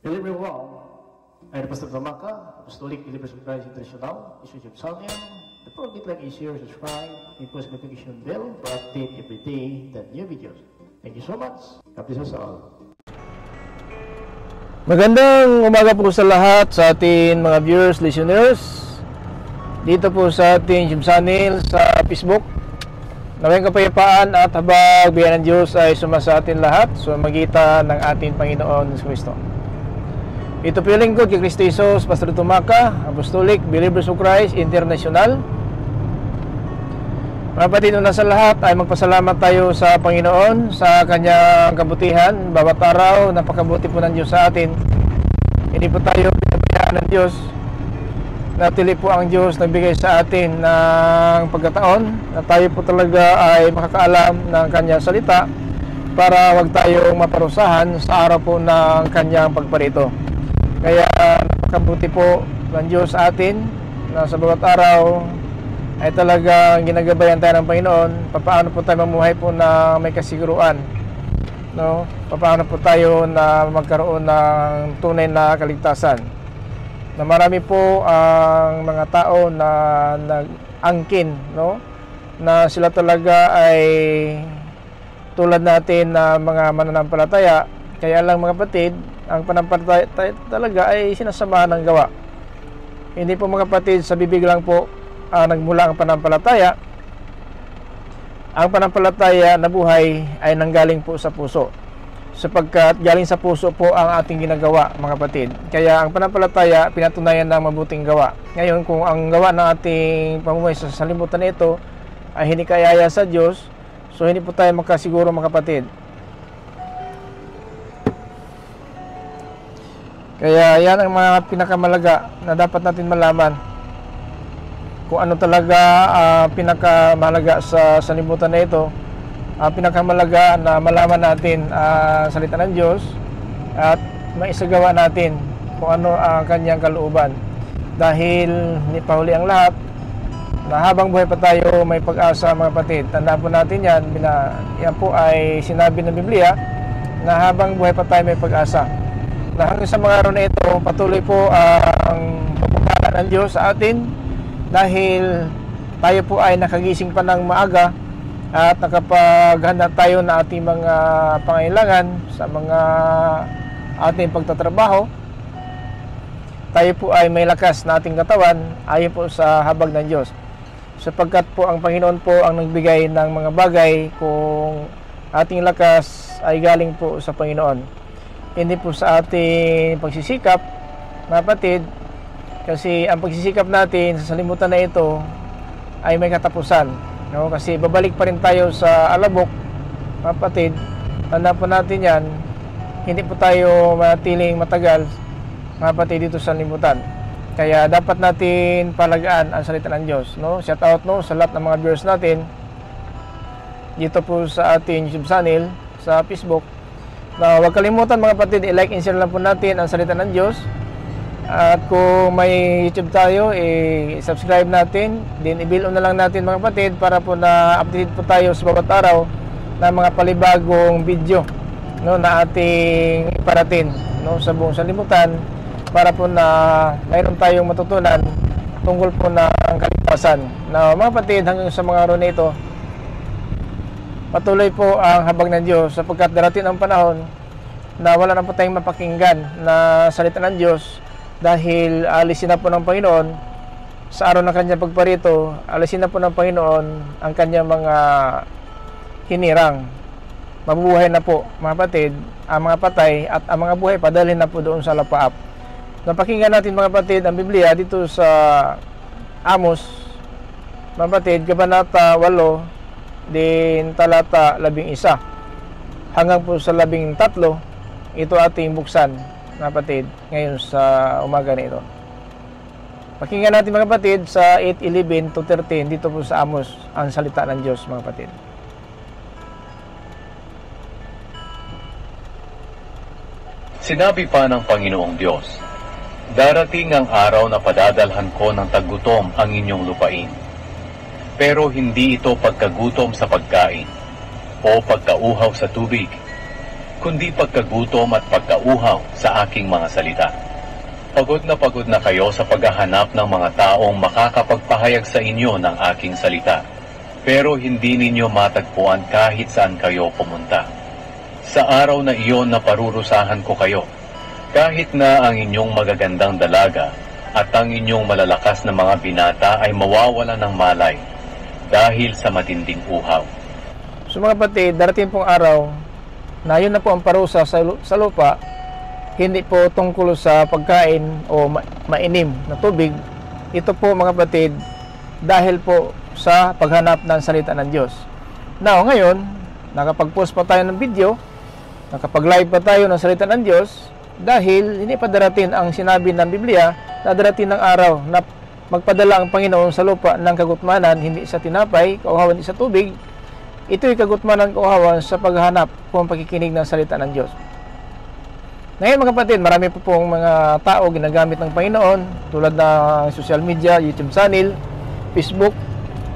Hello everyone, I'm Pastor Tamaka, Apostolic Believers of Christ International, Institute of Salmian. The forget like is share, subscribe, and post notification bell for update every day the new videos. Thank you so much. God bless us all. Magandang umaga po sa lahat sa ating mga viewers, listeners dito po sa ating YouTube channel sa Facebook. Nawayang kapayapaan at habag biyaya ng Diyos ay sumasa atin lahat sa magitan ng ating Panginoon Hesus Kristo. Ito po yung lingkod kay Kristo Jesus, Pastor Tumaka, Apostolic Believers of Christ International. Mga kapatid, una sa lahat ay magpasalamat tayo sa Panginoon sa kanyang kabutihan. Bawat araw, napakabuti po ng Diyos sa atin. Hindi po tayo pinabayaan ng Diyos. Natili po ang Diyos nagbigay sa atin ng pagkataon na tayo po talaga ay makakaalam ng kanyang salita para wag tayong maparusahan sa araw po ng kanyang pagparito. Kaya napakabuti po ng Diyos sa atin na sa bawat araw ay talagang ginagabayan tayo ng Panginoon. Paano po tayo mamuhay po na may kasiguruan, no? Paano po tayo na magkaroon ng tunay na kaligtasan. Na marami po ang mga tao na nag-angkin, no? Na sila talaga ay tulad natin na mga mananampalataya. Kaya lang mga kapatid, ang panampalataya talaga ay sinasamahan ng gawa. Hindi po mga kapatid sa bibig lang po nagmula ang panampalataya. Ang panampalataya na buhay ay nanggaling po sa puso, sapagkat galing sa puso po ang ating ginagawa mga kapatid. Kaya ang panampalataya pinatunayan ng mabuting gawa. Ngayon kung ang gawa ng ating pamumuhay sa salimutan na ito ay hindi kayaya sa Diyos, so hindi po tayo makasiguro mga kapatid. Kaya yan ang mga pinakamalaga na dapat natin malaman. Kung ano talaga pinakamalaga sa salimutan na ito. Pinakamalaga na malaman natin salita ng Diyos at maisagawa natin kung ano ang kanyang kalooban. Dahil hindi pa huli ang lahat, na habang buhay pa tayo may pag-asa mga kapatid. Tandaan po natin yan, yan po ay sinabi ng Biblia na habang buhay pa tayo may pag-asa. Na hanggang sa mga araw na ito, patuloy po ang pagpapala ng Diyos sa atin dahil tayo po ay nakagising pa ng maaga at nakapaghanda tayo na ating mga pangailangan sa mga ating pagtatrabaho. Tayo po ay may lakas na ating katawan ayon po sa habag ng Diyos, sapagkat po ang Panginoon po ang nagbigay ng mga bagay kung ating lakas ay galing po sa Panginoon. Hindi po sa ating pagsisikap, mga kapatid, kasi ang pagsisikap natin sa salimutan na ito ay may katapusan, no? Kasi babalik pa rin tayo sa alabok, mga kapatid. Tandaan po natin yan, hindi po tayo manatiling matagal, mga kapatid, dito sa salimutan. Kaya dapat natin palagaan ang salita ng Diyos, no? Shout out, no, sa lahat ng mga viewers natin dito po sa ating YouTube channel sa Facebook. Na huwag kalimutan mga kapatid, i-like and share lang po natin ang salita ng Diyos. At kung may YouTube tayo, i-subscribe natin. Then i-bill on na lang natin mga kapatid para po na update po tayo sa bawat araw ng mga palibagong video, no, na ating iparatin, no, sa buong salimutan para po na mayroon tayong matutunan tungkol po ng kaligtasan. Na mga kapatid, hanggang sa mga araw na ito, patuloy po ang habag ng Diyos sapagkat darating ang panahon na wala na po tayong mapakinggan na salita ng Diyos dahil alisin na po ng Panginoon sa araw ng kanyang pagparito. Alisin na po ng Panginoon ang kanyang mga hinirang. Mabubuhay na po mga kapatid ang mga patay at ang mga buhay padalhin na po doon sa lapaap. Napakinggan natin mga kapatid ang Biblia dito sa Amos, mga kapatid, Kabanata 8 din talata 11 hanggang po sa 13. Ito ating buksan mga kapatid ngayon sa umaga na ito. Pakinggan natin mga kapatid sa 8:11 to 13 dito po sa Amos ang salita ng Diyos mga kapatid. Sinabi pa ng Panginoong Diyos, darating ang araw na padadalhan ko ng taggutom ang inyong lupain. Pero hindi ito pagkagutom sa pagkain o pagkauhaw sa tubig, kundi pagkagutom at pagkauhaw sa aking mga salita. Pagod na kayo sa paghahanap ng mga taong makakapagpahayag sa inyo ng aking salita, pero hindi ninyo matagpuan kahit saan kayo pumunta. Sa araw na iyon na parurusahan ko kayo, kahit na ang inyong magagandang dalaga at ang inyong malalakas na mga binata ay mawawalan ng malay dahil sa matinding uhaw. So mga kapatid, darating pong araw na yun na po ang parusa sa lupa, hindi po tungkol sa pagkain o mainim na tubig. Ito po mga kapatid, dahil po sa paghanap ng salita ng Diyos. Now, ngayon, nakapag-post pa tayo ng video, nakapag-live pa tayo ng salita ng Diyos, dahil hindi pa darating ang sinabi ng Biblia na darating ng araw na magpadala ang Panginoon sa lupa ng kagutmanan, hindi sa tinapay, kauhawan, hindi sa tubig. Ito'y kagutmanan, kauhawan sa paghahanap kung pagkikinig ng salita ng Diyos. Ngayon mga kapatid, marami po pong mga tao ginagamit ng Panginoon tulad ng social media, YouTube channel, Facebook,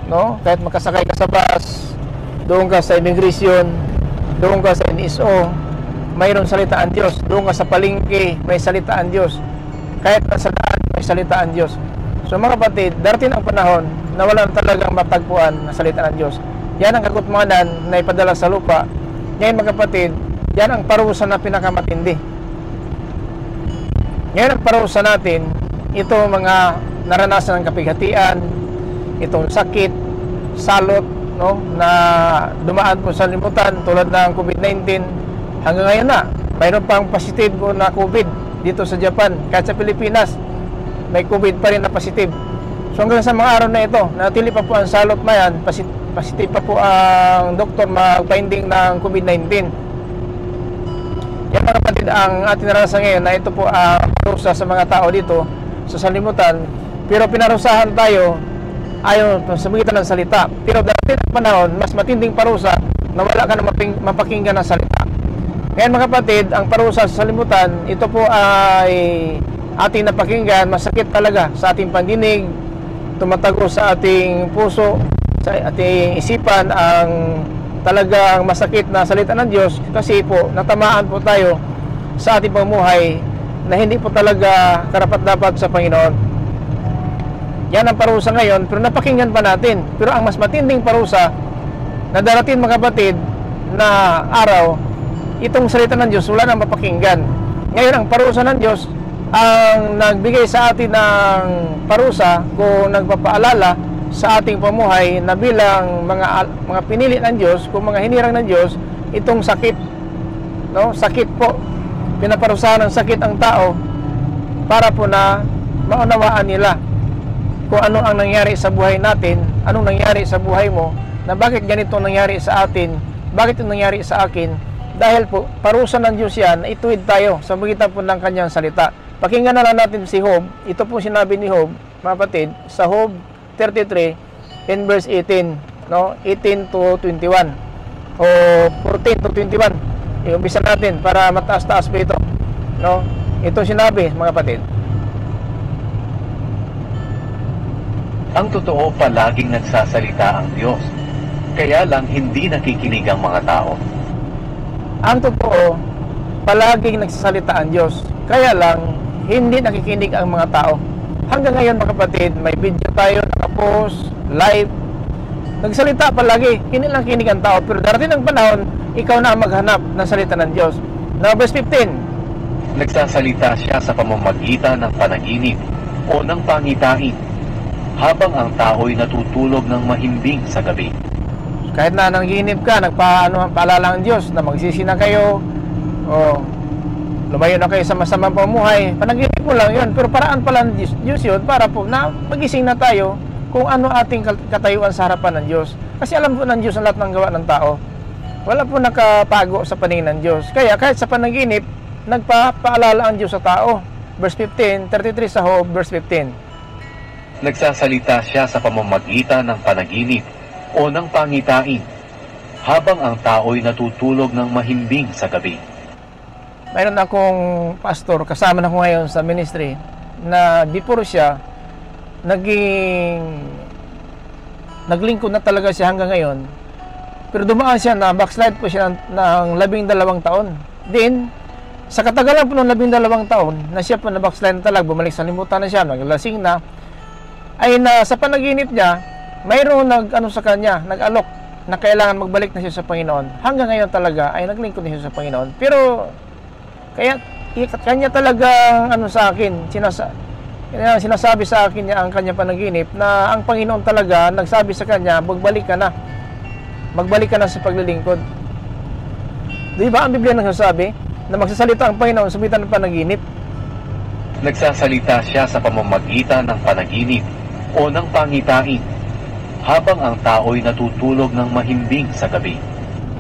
no? Kahit makasakay ka sa bus, doon ka sa immigration, doon ka sa NSO, mayroon salita ang Diyos. Doon ka sa palengke, may salita ang Diyos. Kahit nasa daan, may salita ang Diyos. So mga kapatid, darating ang panahon na wala talagang matagpuan na salita ng Diyos. Yan ang kagutmanan na ipadala sa lupa. Ngayon mga kapatid, yan ang parusa na pinakamatindi. Ngayon ang parusa natin, ito mga naranasan ng kapighatian, itong sakit, salot, no, na dumaan po sa limutan tulad ng COVID-19. Hanggang ngayon na, mayroon pang positive po na COVID dito sa Japan. Kahit sa Pilipinas, may COVID pa rin na positive. So hanggang sa mga araw na ito, natili pa po ang salot na yan, positive pa po ang doktor mag-finding ng COVID-19. Yan mga kapatid, ang ating naranasan ngayon na ito po ang parusa sa mga tao dito sa salimutan. Pero pinarusahan tayo ayon sa magitan ng salita. Pero darating ang panahon, mas matinding parusa na wala ka na mapakinggan ng salita. Ngayon mga kapatid, ang parusa sa salimutan, ito po ay ating napakinggan, masakit talaga sa ating pandinig, tumatago sa ating puso, sa ating isipan ang talagang masakit na salita ng Diyos, kasi po natamaan po tayo sa ating pamuhay na hindi po talaga karapat-dapat sa Panginoon. Yan ang parusa ngayon, pero napakinggan pa natin. Pero ang mas matinding parusa na darating mga kapatid na araw, itong salita ng Diyos wala nang mapakinggan. Ngayon ang parusa ng Diyos ang nagbigay sa atin ng parusa kung nagpapaalala sa ating pamuhay na bilang mga pinili ng Diyos, kung mga hinirang ng Diyos, itong sakit, no? Sakit po, pinaparusahan ng sakit ang tao para po na maunawaan nila kung ano ang nangyari sa buhay natin, anong nangyari sa buhay mo, na bakit ganito nangyari sa atin, bakit ito nangyari sa akin. Dahil po, parusa ng Diyos yan, ituwid tayo sa magitan po ng kanyang salita. Pakinggan na lang natin si Job. Ito po sinabi ni Job, mga kapatid, sa Job 33 in verse 18, no? 18 to 21 o 14 to 21. Iumpisa natin para mataas-taas po ito, no? Ito sinabi, mga kapatid. Ang totoo, palaging nagsasalita ang Diyos, kaya lang hindi nakikinig ang mga tao. Ang totoo, palaging nagsasalita ang Diyos, kaya lang hindi nakikinig ang mga tao. Hanggang ngayon mga kapatid, may video tayo, nakapost, live, nagsalita palagi, hindi lang kinig ang tao. Pero darating ang panahon, ikaw na ang maghanap ng salita ng Diyos. Now, verse 15. Nagsasalita siya sa pamamagitan ng panaginip o ng pangitain, habang ang tao'y natutulog ng mahimbing sa gabi. Kahit na nanaginip ka, paalala ang Diyos na magsisi na kayo, o lumayo na kayo sa masamang pamuhay, panaginip mo lang yun. Pero paraan pala ng Diyos yun para po na magising na tayo kung ano ating katayuan sa harapan ng Diyos. Kasi alam po ng Diyos ang lahat ng gawa ng tao. Wala po nakapago sa paningin ng Diyos. Kaya kahit sa panaginip, nagpapaalala ang Diyos sa tao. Verse 15, 33 sa Job, verse 15. Nagsasalita siya sa pamamagitan ng panaginip o ng pangitain, habang ang tao'y natutulog ng mahimbing sa gabi. Mayroon akong pastor, kasama na ko ngayon sa ministry, na before siya, naglingkod na talaga siya hanggang ngayon. Pero dumaan siya na backslide po siya ng 12 taon. Din, sa katagalan po ng 12 taon, na siya po na backslide na talaga, bumalik sa limutan na siya, naglasing na, ay na sa panaginip niya, mayroon sa kanya, nag-alok, na kailangan magbalik na siya sa Panginoon. Hanggang ngayon talaga, ay naglingkod na siya sa Panginoon. Pero, kanya talaga, sa akin, sinasabi sa akin niya ang kanya panaginip, na ang Panginoon talaga, nagsabi sa kanya, magbalik ka na sa paglilingkod. Di ba ang Biblia nagsasabi na magsasalita ang Panginoon sa pagitan ng panaginip? Nagsasalita siya sa pamamagitan ng panaginip o ng pangitain, habang ang tao'y natutulog ng mahimbing sa gabi.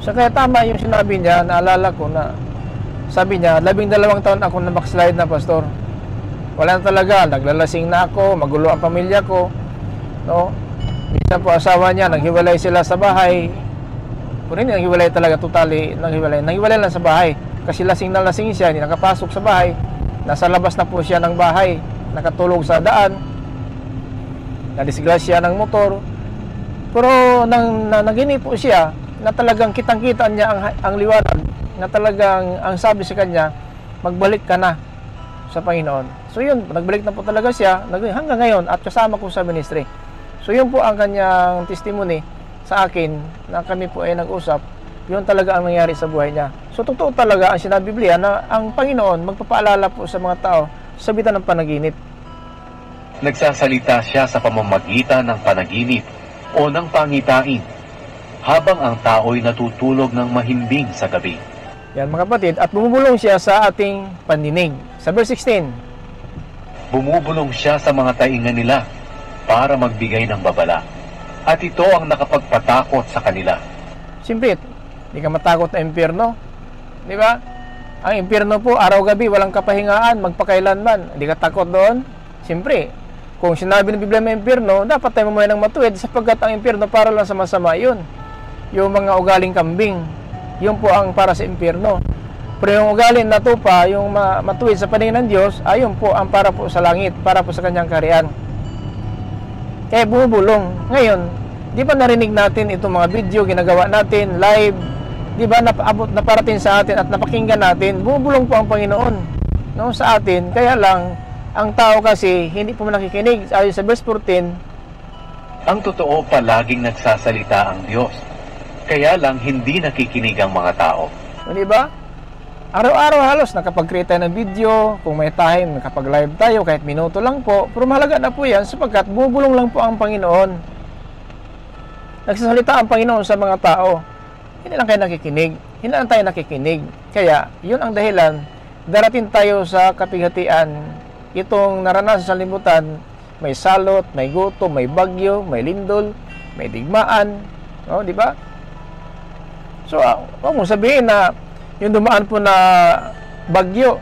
So kaya tama yung sinabi niya, naalala ko na sabi niya, 12 taon ako na backslide na, pastor. Wala na talaga, naglalasing na ako, magulo ang pamilya ko. No? Minsan po asawa niya, naghiwalay sila sa bahay. Kung hindi naghiwalay talaga, totally naghiwalay lang sa bahay. Kasi lasing na lasing siya, hindi nakapasok sa bahay. Nasa labas na po siya ng bahay, nakatulog sa daan. Nadisgrasya ng motor. Pero naginip po siya na talagang kitang-kita niya ang liwanag, na talagang ang sabi sa kanya, magbalik ka na sa Panginoon. So yun, nagbalik na po talaga siya hanggang ngayon at kasama ko sa ministry. So yun po ang kanyang testimony sa akin na kami po ay nag-usap. Yun talaga ang nangyari sa buhay niya. So totoo talaga ang sinabi Biblia na ang Panginoon magpapaalala po sa mga tao sa bitan ng panaginip. Nagsasalita siya sa pamamagitan ng panaginip o ng pangitain, habang ang tao'y natutulog ng mahimbing sa gabi. Yan mga kapatid, at bumubulong siya sa ating pandinig. Sa verse 16, bumubulong siya sa mga tainga nila para magbigay ng babala, at ito ang nakapagpatakot sa kanila. Siyempre, hindi ka matakot na impyerno. Di ba? Ang impyerno po, araw-gabi, walang kapahingaan, magpakailanman. Hindi ka takot doon? Siyempre, kung sinabi ng Biblia may impyerno, dapat tayo mamaya ng matuwid, sapagkat ang impyerno para lang sa masama yun. Yung mga ugaling kambing, yun po ang para sa impyerno. Pero yung ugaling na tupa, yung matuwid sa paningin ng Diyos, ayun po ang para po sa langit, para po sa kanyang kaharian. Kaya bumubulong. Ngayon, di ba narinig natin itong mga video, ginagawa natin, live, di ba naparating sa atin at napakinggan natin, bumubulong po ang Panginoon, no, sa atin. Kaya lang, ang tao kasi hindi po nakikinig. Ayon sa verse 14, ang totoo palaging nagsasalita ang Diyos, kaya lang hindi nakikinig ang mga tao. Di ba? Araw-araw halos nakapag-create tayo ng video, kung may time, nakapag-live tayo, kahit minuto lang po. Pero mahalaga na po yan sapagkat bumubulong lang po ang Panginoon. Nagsasalita ang Panginoon sa mga tao. Hindi lang kayo nakikinig. Hindi lang tayo nakikinig. Kaya, yun ang dahilan, darating tayo sa kapighatian. Itong naranasan sa limutan, may salot, may gutom, may bagyo, may lindol, may digmaan, no, di ba? So, wag mo sabihin na yung dumaan po na bagyo,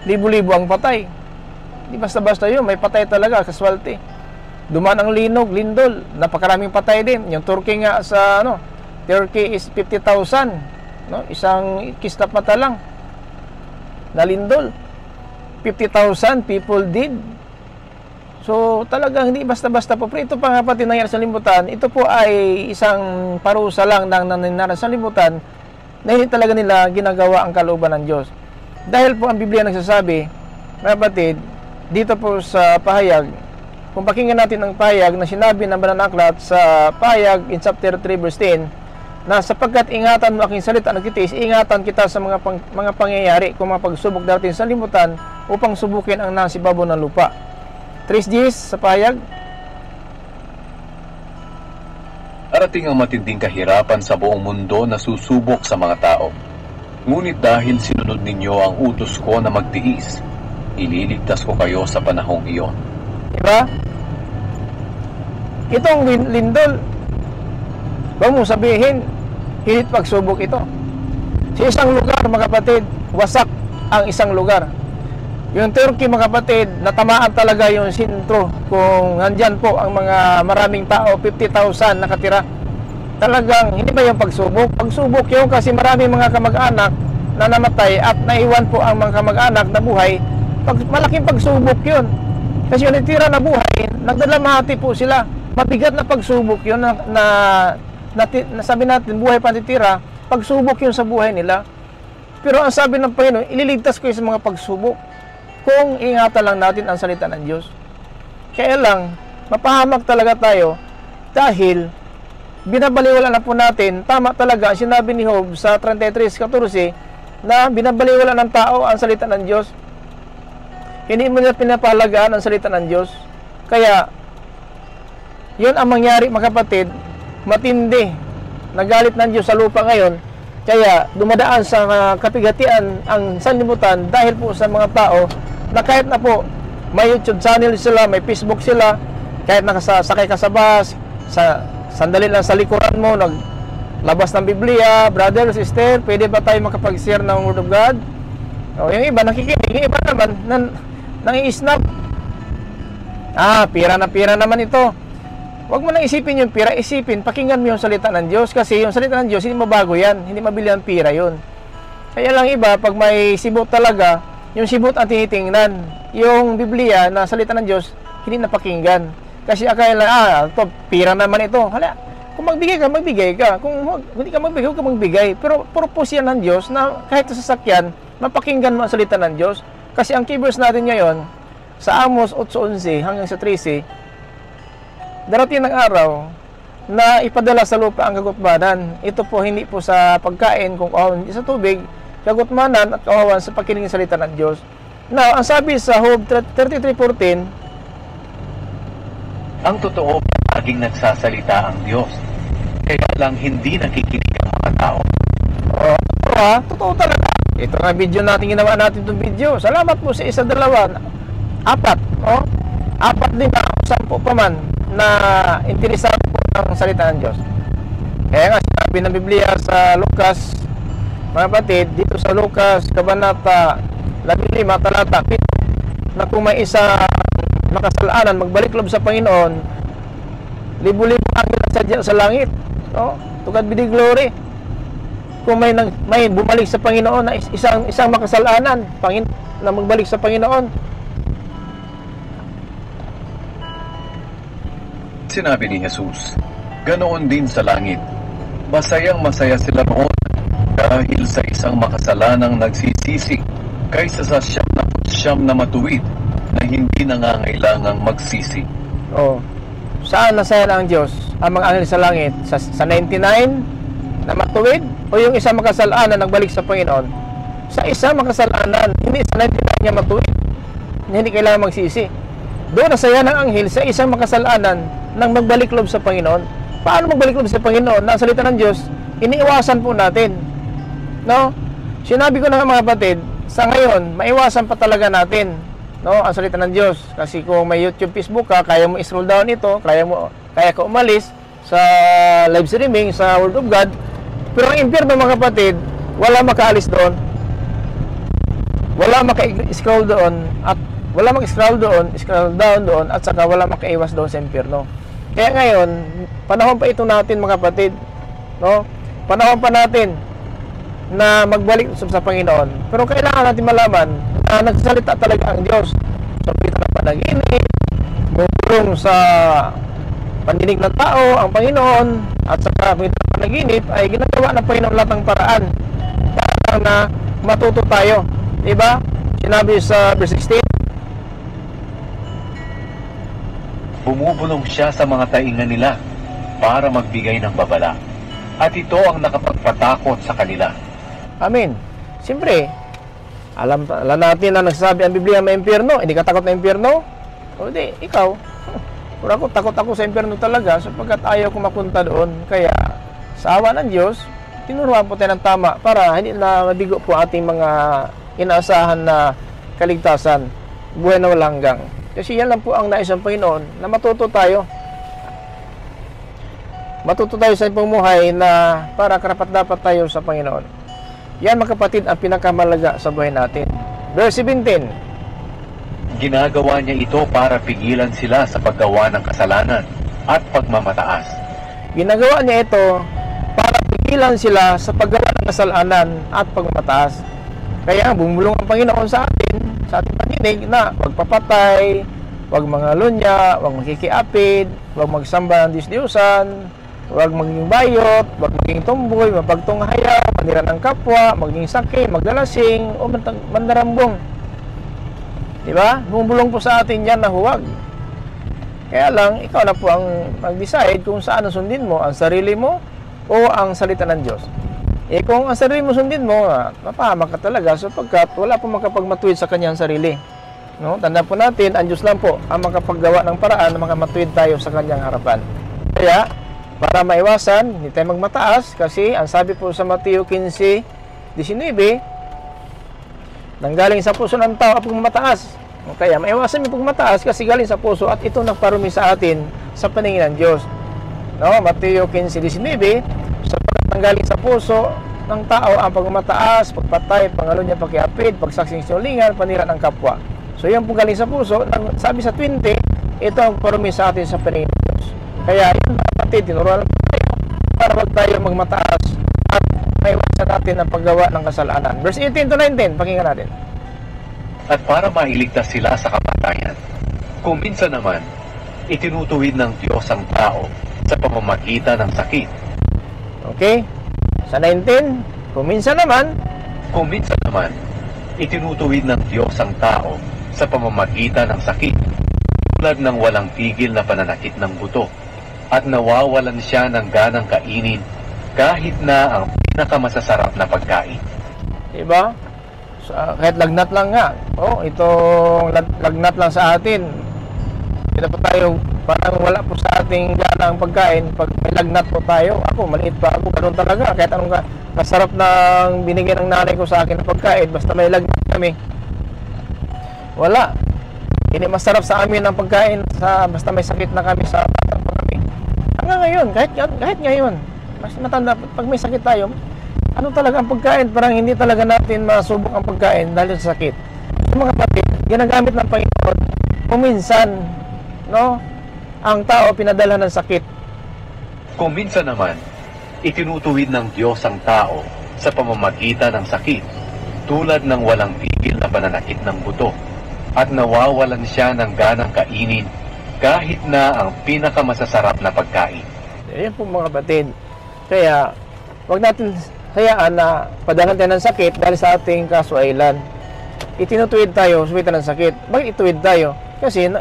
libo-libo ang patay. Di basta-basta yun, may patay talaga, kaswalty. Dumaan ang linog, lindol, napakaraming patay din. Yung Turkey nga sa Turkey is 50,000, no? Isang kisnap mata lang na lindol. 50,000 people did. So talagang hindi basta-basta po. Pero ito pa nga pati nangyari sa limutan, ito po ay isang parusa lang ng nangyari sa limutan na hindi talaga nila ginagawa ang kalooban ng Diyos. Dahil po ang Biblia nagsasabi, mga kapatid, dito po sa pahayag, kung pakinggan natin ang pahayag na sinabi ng Banal na Aklat sa pahayag in chapter 3 verse 10, na sapagkat ingatan mo aking salita nagtitiis, ingatan kita sa mga pangyayari kung mga pagsubok darating sa limutan upang subukin ang nasa ibabaw ng lupa. 3 Gs sa pahayag. Arating ang matinding kahirapan sa buong mundo na susubok sa mga tao. Ngunit dahil sinunod ninyo ang utos ko na magtiis, ililigtas ko kayo sa panahong iyon. Diba? Itong lindol, huwag mong sabihin, hilit pagsubok ito. Sa isang lugar, mga kapatid, wasak ang isang lugar. Yung Turkey, mga kapatid, natamaan talaga yung sentro. Kung nandyan po ang mga maraming tao, 50,000 nakatira. Talagang, hindi ba yung pagsubok? Pagsubok yun kasi maraming mga kamag-anak na namatay at naiwan po ang mga kamag-anak na buhay. Malaking pagsubok yun. Kasi yung natira na buhay, nagdalamati po sila. Mabigat na pagsubok yun na sabi natin, buhay pa natitira, pagsubok yun sa buhay nila. Pero ang sabi ng Panginoon, ililigtas ko sa mga pagsubok kung ingatan lang natin ang salita ng Diyos. Kaya lang, mapahamak talaga tayo dahil binabaliwala na po natin, tama talaga, sinabi ni Job sa 33:14 na binabaliwala ng tao ang salita ng Diyos. Hindi mo niya pinapahalagaan ang salita ng Diyos. Kaya, yun ang mangyari mga kapatid, matindi. Nagalit ng Diyos sa lupa ngayon. Kaya, dumadaan sa kapigatian ang sanlibutan dahil po sa mga tao na kahit na po may YouTube channel sila, may Facebook sila, kahit nakasakay ka sa bus, sandali lang sa likuran mo, naglabas ng Biblia, brother, sister, pwede ba tayo makapag-share ng Word of God? O, yung iba nakikinig, yung iba naman nangi-snap. Pira naman ito. Huwag mo nang isipin yung pira, isipin, pakinggan mo yung salita ng Diyos, kasi yung salita ng Diyos, hindi mabago yan, hindi mabili ang pira yun. Kaya lang iba, pag may sibot talaga, yung sibot ang tinitingnan, yung Biblia na salita ng Diyos, hindi napakinggan. Kasi akala, ito, pira naman ito. Hala, kung magbigay ka. Kung hindi ka magbigay, huwag ka magbigay. Pero purpose yan ng Diyos na kahit sa sasakyan, mapakinggan mo ang salita ng Diyos. Kasi ang keywords natin ngayon, sa Amos 8:11 hanggang sa 13, darating ng araw na ipadala sa lupa ang kagutmanan. Ito po hindi po sa pagkain, kung kahawan sa tubig, kagutmanan at kahawan sa pakinig ng salita ng Diyos. Now, ang sabi sa Job 33:14, ang totoo, laging nagsasalita ang Diyos. Kaya lang hindi nakikinig ang mga tao. Totoo talaga. Ito nga video natin, ginawa natin itong video. Salamat po sa 1, 2, 4. 4, 5, 10 pa man na interesado po ng salita ng Diyos. Kaya nga, sinabi ng Biblia sa Lucas, mga kapatid, dito sa Lucas, Kabanata 15, talata 7, na kung may isa makasalanan, magbalik loob sa Panginoon, libo-libo angel ang sadya sa langit. To God be the glory. Kung may bumalik sa Panginoon na isang makasalanan, na magbalik sa Panginoon. Sinabi ni Jesus, ganoon din sa langit. Masayang masaya sila noon dahil sa isang makasalanang nagsisisi kaysa sa 99 na matuwid na hindi nangangailangang magsisi. Saan nasaya ang Diyos, ang mga anghel sa langit? Sa 99 na matuwid? O yung isang makasalanan nagbalik sa Panginoon? Sa isang makasalanan, hindi sa 99 niya matuwid, hindi kailangan magsisi. Doon nasaya ng anghel sa isang makasalanan nang magbalik loob sa Panginoon. Paano magbalik loob sa Panginoon? Na salita ng Diyos, iniiwasan po natin. Sinabi ko na mga kapatid, sa ngayon, maiwasan pa talaga natin ang salita ng Diyos. Kasi kung may YouTube, Facebook ka, kaya mo i-scroll down ito, kaya ka umalis sa live streaming, sa Word of God. Pero ang impyerno mga kapatid, wala makaalis doon, wala maka-scroll doon, at wala mag-scroll doon, scroll down doon, at saka wala makaiwas doon sa impyerno. Kaya ngayon, panahon pa ito natin mga kapatid, panahon pa natin na magbalik sa Panginoon. Pero kailangan natin malaman na nagsasalita talaga ang Diyos sa pita ng panaginip, bumulong sa pandinig ng tao ang Panginoon, at sa pita ng panaginip ay ginagawa ng Panginoon lahat ng paraan para na matuto tayo. Diba? Sinabi sa verse 16, bumubulong siya sa mga tainga nila para magbigay ng babala. At ito ang nakapagpatakot sa kanila. Amen. Siyempre, alam natin na nagsasabi ang Biblia may impyerno. Hindi ka takot na impyerno? O di, ikaw. Pero takot ako sa impyerno talaga sapagkat ayaw ko mapunta doon. Kaya, sa awa ng Diyos, tinuruan po tayo ng tama para hindi na mabigo po ating mga inaasahan na kaligtasan, buhay na walang hanggang. Kasi yan lang po ang nais ng Panginoon, na matuto tayo sa pamumuhay na para karapat-dapat tayo sa Panginoon. Yan mga kapatid ang pinakamalaga sa buhay natin. Verse 17, ginagawa niya ito para pigilan sila sa paggawa ng kasalanan at pagmamataas. Ginagawa niya ito para pigilan sila sa paggawa ng kasalanan at pagmamataas. Kaya bumulong ang Panginoon sa ating pandinig na huwag papatay, huwag mga lunya, huwag makikiapid, huwag magsamba ng Diyos-Diyusan, Huwag maging bayot, huwag maging tumboy, mapagtunghayaw, manira ng kapwa, maging saki, maglalasing, o mandarambong. Diba? Bumulong po sa atin yan na huwag. Kaya lang, ikaw na po ang mag-decide kung saan sundin mo, ang sarili mo o ang salita ng Diyos. Eh kung ang sarili mo sundin mo, mapahamak ka talaga sapagkat wala po makapagmatuwid sa kanyang sarili. No? Tandaan po natin, ang Diyos lang po ang makapaggawa ng paraan na makamatuwid tayo sa kanyang harapan. Kaya, para maiwasan, hindi tayo magmataas kasi ang sabi po sa Mateo 15:19, nanggaling sa puso ng tao ang pagmataas. Kaya maiwasan yung pagmataas kasi galing sa puso at ito nagparumi sa atin sa paningin ng Diyos. No? Mateo 15:19, sapagkat nanggaling sa puso ng tao ang pagmataas, pagpatay, pangalo niya pakiapid, pagsaksing sinungalingan, panira ng kapwa. So yan po galing sa puso. Sabi sa 20, ito ang parumi sa atin sa paningin ng Diyos. Kaya yun natin, tinuruan lang tayo para wag tayo magmataas at maiwasan natin ang paggawa ng kasalanan. Verse 18-19, pakinggan natin. At para mailigtas sila sa kamatayan, kung minsan naman, itinutuwid ng Diyos ang tao sa pamamagitan ng sakit. Okay? Sa 19, kung minsan naman, itinutuwid ng Diyos ang tao sa pamamagitan ng sakit, tulad ng walang tigil na pananakit ng buto, at nawawalan siya ng ganang kainin kahit na ang pinakamasasarap na pagkain. Diba? So, kahit lagnat lang nga. Itong lagnat lang sa atin. Hindi pa tayo, parang wala po sa ating ganang pagkain. Pag may lagnat po tayo, ako, maliit pa ako, ganun talaga. Kahit anong masarap ng binigyan ng nanay ko sa akin ng pagkain, basta may lagnat kami. Wala. Hindi masarap sa amin ang pagkain, basta may sakit na kami sa batang pa kami. Hanggang ngayon, kahit ngayon, mas matanda, pag may sakit tayo, ano talaga ang pagkain? Parang hindi talaga natin masubok ang pagkain dahil sa sakit. So, mga kapatid, ginagamit ng Panginoon, kuminsan, no, ang tao pinadala ng sakit. Kung minsan naman, itinutuwid ng Diyos ang tao sa pamamagitan ng sakit, tulad ng walang tigil na pananakit ng buto, at nawawalan siya ng ganang kainin kahit na ang pinakamasasarap na pagkain. Yan po mga kapatid. Kaya, wag natin hayaan na padalan tayo ng sakit dahil sa ating kaswailan. Itinutuwid tayo, suwitan ng sakit. Bakit ituwid tayo? Kasi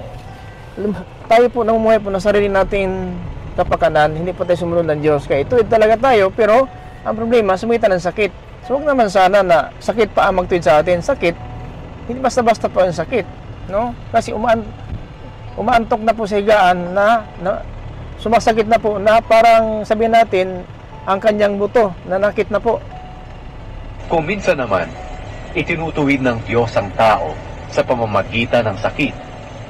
tayo po namumuhay po ng sarili natin kapakanan, hindi po tayo sumunod ng Diyos. Kaya ituwid talaga tayo, pero ang problema, sumitan ng sakit. So, wag naman sana na sakit pa ang magtuwid sa atin. Sakit, hindi basta-basta po ang sakit. No? Kasi umaantok na po sa higaan na sumasakit na po na parang sabihin natin ang kanyang buto na nakit na po. Kung minsan naman, itinutuwid ng Diyos ang tao sa pamamagitan ng sakit,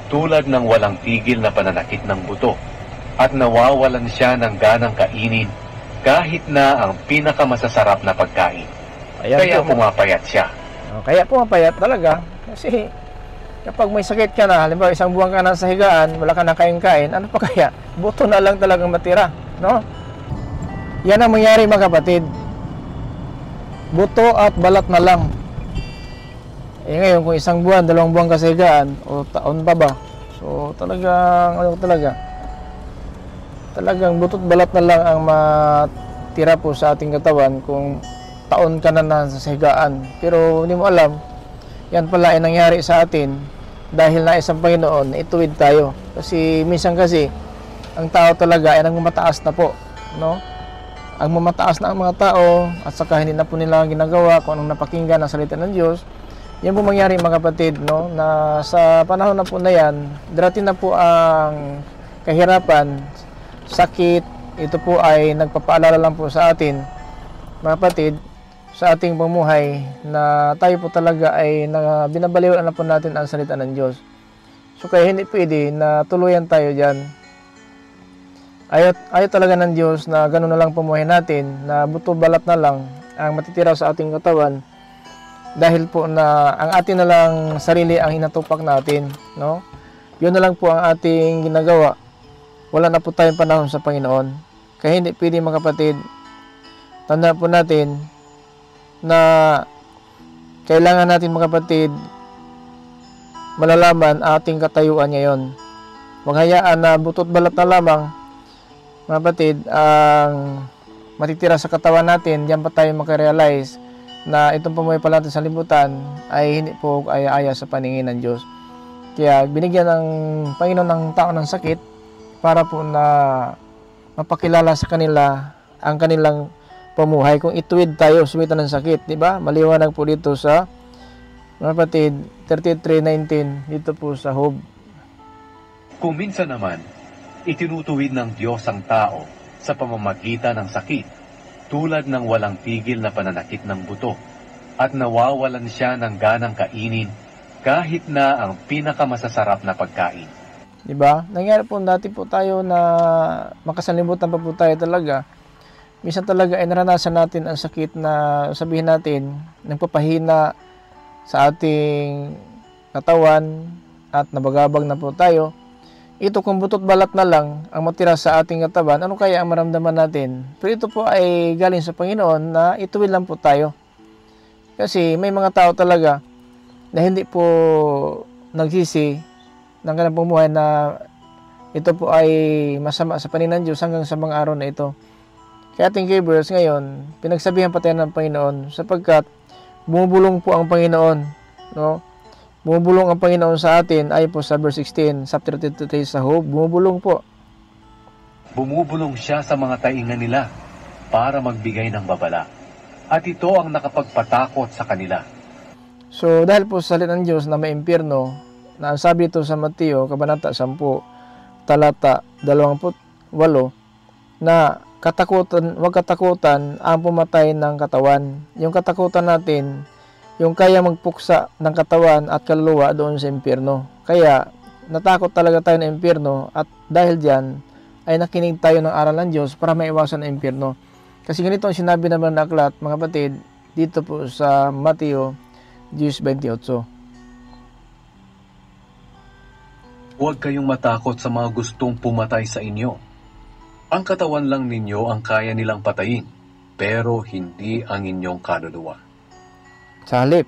tulad ng walang tigil na pananakit ng buto, at nawawalan siya ng ganang kainin kahit na ang pinakamasasarap na pagkain. Kaya pumapayat siya. Kaya pumapayat talaga kasi kapag may sakit ka na, halimbawa isang buwan ka na sa higaan, wala ka na kain-kain, ano pa kaya? Buto na lang talagang matira, no? Yan ang mangyari mga kapatid. Buto at balat na lang. Ngayon kung isang buwan, 2 buwan ka sa higaan, o taon pa ba? So talagang buto at balat na lang ang matira po sa ating katawan kung taon ka na sa higaan. Pero hindi mo alam, yan pala ay nangyari sa atin dahil na isang Panginoon na ituwid tayo. Kasi minsan kasi ang tao talaga ay nagmamataas na po, no? Ang mamataas na ang mga tao at saka hindi na po nila ginagawa kung anong napakinggan ng salita ng Diyos. Yan po mangyari mga kapatid, no? Na sa panahon na po na yan, darating na po ang kahirapan, sakit. Ito po ay nagpapaalala lang po sa atin mga kapatid, sa ating pamuhay na tayo po talaga ay binabaliwan na po natin ang salita ng Diyos. So kaya hindi pwede na tuluyan tayo dyan. Ayaw talaga ng Diyos na gano'n na lang pamuhay natin, na buto balat na lang ang matitira sa ating katawan dahil po na ang atin na lang sarili ang hinatupak natin, no? Yun na lang po ang ating ginagawa. Wala na po tayong panahon sa Panginoon. Kaya hindi pwede mga kapatid, tandaan po natin na kailangan natin mga kapatid malalaman ating katayuan ngayon. Huwag hayaan na butot balat na lamang mga kapatid, ang matitira sa katawan natin, diyan pa tayo makarealize na itong pamuhay pa natin sa libutan ay hindi po ay aya sa paningin ng Diyos. Kaya binigyan ng Panginoon ng tao ng sakit para po na mapakilala sa kanila ang kanilang pamuhay. Kung ituwid tayo, sumitan ng sakit, di ba? Maliwanag po dito sa, mga kapatid, 33:19 dito po sa Job. Kung minsan naman, itinutuwid ng Diyos ang tao sa pamamagitan ng sakit, tulad ng walang tigil na pananakit ng buto, at nawawalan siya ng ganang kainin kahit na ang pinakamasasarap na pagkain. Diba? Nangyari po dati po tayo na makasalimutan pa po tayo talaga. Minsan talaga ay naranasan natin ang sakit na sabihin natin, nagpapahina sa ating katawan at nabagabag na po tayo. Ito kung butot balat na lang ang matira sa ating katawan, ano kaya ang maramdaman natin? Pero ito po ay galing sa Panginoon na ituwid lang po tayo. Kasi may mga tao talaga na hindi po nagsisi ng kanilang pumuhay na ito po ay masama sa paningin ng Diyos hanggang sa mga araw na ito. Kaya ating Gabriels ngayon, pinagsabihan pa tayo ng Panginoon sapagkat bumubulong po ang Panginoon, no? Bumubulong ang Panginoon sa atin ay po sa verse 16, chapter 33 sa Job, bumubulong po. Bumubulong siya sa mga tainga nila para magbigay ng babala. At ito ang nakapagpatakot sa kanila. So dahil po sa salita ng Diyos na may impyerno, na ang sabi ito sa Mateo, Kabanata 10, talata 28, na katakutan, huwag katakutan ang pumatay ng katawan. Yung katakutan natin, yung kaya magpuksa ng katawan at kaluluwa doon sa impyerno. Kaya natakot talaga tayo ng impyerno at dahil diyan ay nakinig tayo ng aral ng Diyos para maiwasan ang impyerno. Kasi ganito ang sinabi naman ng aklat, mga kapatid, dito po sa Mateo 10:28. Huwag kayong matakot sa mga gustong pumatay sa inyo. Ang katawan lang ninyo ang kaya nilang patayin, pero hindi ang inyong kaluluwa. Sa halip,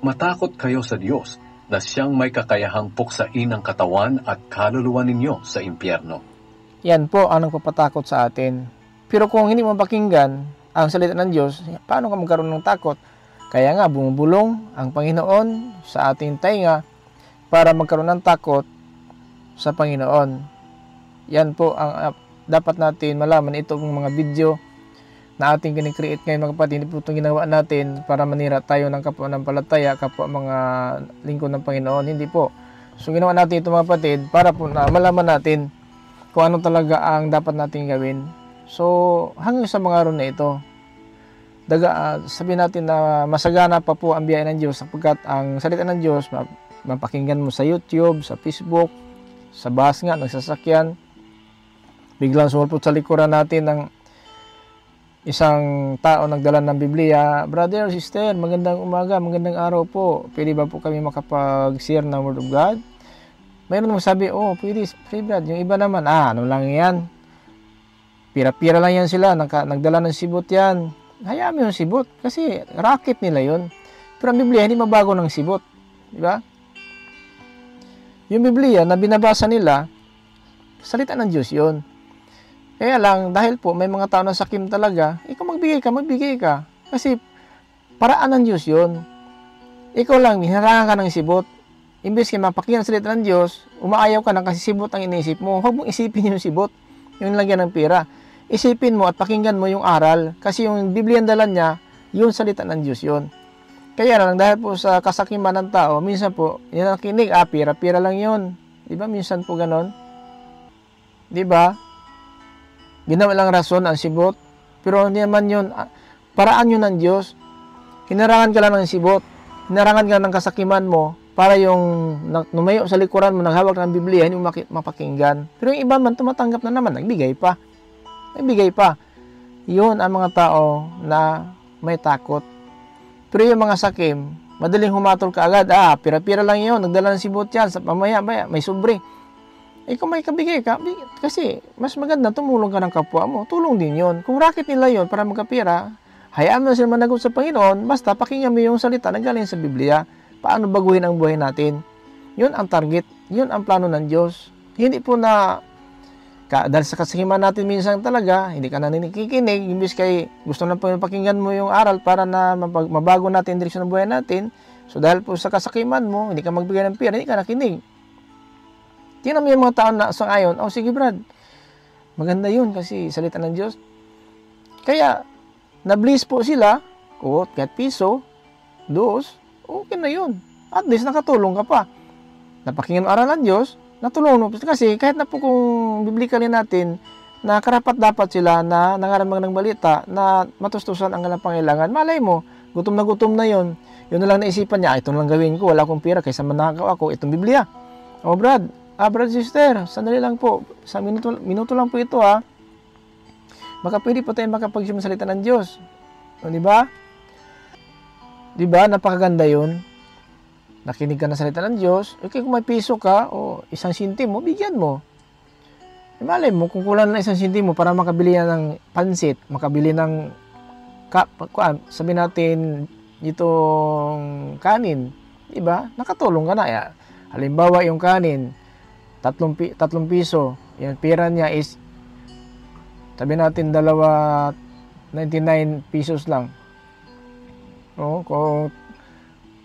matakot kayo sa Diyos na siyang may kakayahang puksain ang katawan at kaluluwa ninyo sa impyerno. yan po ang nagpapatakot sa atin. Pero kung hindi mo pakinggan ang salita ng Diyos, paano ka magkaroon ng takot? Kaya nga bumubulong ang Panginoon sa ating tainga para magkaroon ng takot sa Panginoon. Yan po ang dapat natin malaman. Itong mga video na ating kinikreate ngayon, mga kapatid, hindi po itong ginawa natin para manira tayo ng kapwa-nampalataya, kapwa mga lingkod ng Panginoon. Hindi po. So ginawa natin ito, mga kapatid, para po na malaman natin kung ano talaga ang dapat natin gawin. So hanggang sa mga araw na ito, sabihin natin na masagana pa po ang biyaya ng Diyos sapagkat ang salita ng Diyos mapakinggan mo sa YouTube, sa Facebook, sa bus nga, nagsasakyan. Biglang sumulpot sa likuran natin ng isang tao nagdala ng Biblia. Brother, sister, magandang umaga, magandang araw po. Pwede ba po kami makapag-share ng Word of God? Mayroon magsabi, oh, pwede, brad. Yung iba naman, ano lang yan? Pira-pira lang yan sila, nagdala ng sibot yan. Hayaan mo yung sibot, kasi racket nila yon. Pero ang Biblia, hindi mabago ng sibot. Di ba? Yung Biblia na binabasa nila, salita ng Diyos yon. Kaya lang, dahil po may mga tao na sakim talaga, ikaw magbigay ka. Kasi paraan ng Diyos yun. Ikaw lang, hinarangan ka ng sibot. Imbes kayo mapakinggan ang salita ng Diyos, umaayaw ka na kasi sibot ang iniisip mo. Huwag mong isipin yung sibot, yung lagyan ng pera. Isipin mo at pakinggan mo yung aral. Kasi yung Biblia ang dala niya, yung salita ng Diyos yun. Kaya lang, dahil po sa kasakiman ng tao, minsan po, yun ang kinig, pira-pira lang yun. Diba? Minsan po ganon. Diba? Ginawa lang rason ang sibot. Pero hindi naman yun, paraan yun ng Diyos. Hinarangan ka lang ng sibot. Hinarangan ka ng kasakiman mo para yung numayo sa likuran mo, naghawak ng Biblia, hindi mo mapakinggan. Pero yung iba man, tumatanggap na naman, nagbigay pa. Yun ang mga tao na may takot. Pero yung mga sakim, madaling humatol ka agad. Pira-pira lang yun, nagdala ng sibot yan, mamaya, may sobre. Ikaw may kabigay ka, kasi mas maganda tumulong ka ng kapwa mo, tulong din yon. Kung racket nila yon para magkapira, hayaan mo na sila managot sa Panginoon, basta pakinggan mo yung salita na galing sa Biblia, paano baguhin ang buhay natin. Yun ang target, yun ang plano ng Diyos. Hindi po na Dahil sa kasikiman natin minsan talaga, hindi ka na nakikinig, imbis kay gusto na pakinggan mo yung aral para na mabago natin yung direksyon ng buhay natin. So dahil po sa kasakiman mo, hindi ka magbigay ng pera, hindi ka nakinig. Tingnan mo yung mga tao na sa ngayon, oh sige Brad, maganda yun kasi salita ng Diyos. Kaya, na-bliss po sila, kahit piso, dos, okay na yun. At least nakatulong ka pa. Napakinggan ang aral ng Diyos, natulungan mo. Kasi kahit na po kung biblically natin, na karapat dapat sila na nangaramang ng balita, na matustusan ang kanilang pangailangan, malay mo, gutom na yun. Yun na lang naisipan niya, ito na lang gawin ko, wala akong pera, kaysa manakaw ako, itong Biblia. O Brad, sister, sandali lang po, sa minuto lang po ito ha. Baka pwede po tayo makapagsalita ng Diyos. O, di ba? Di ba? Napakaganda yun. Nakinig ka na salita ng Diyos, okay, kung may piso ka, o isang sintimo, bigyan mo. Malay mo, kung kulang na isang sintimo para makabili ng pansit, makabili ng, sabi natin, itong kanin, diba? Nakatulong ka na. Halimbawa, yung kanin, 3 piso, yung pera niya is, sabi natin, 99 pesos lang. O, kung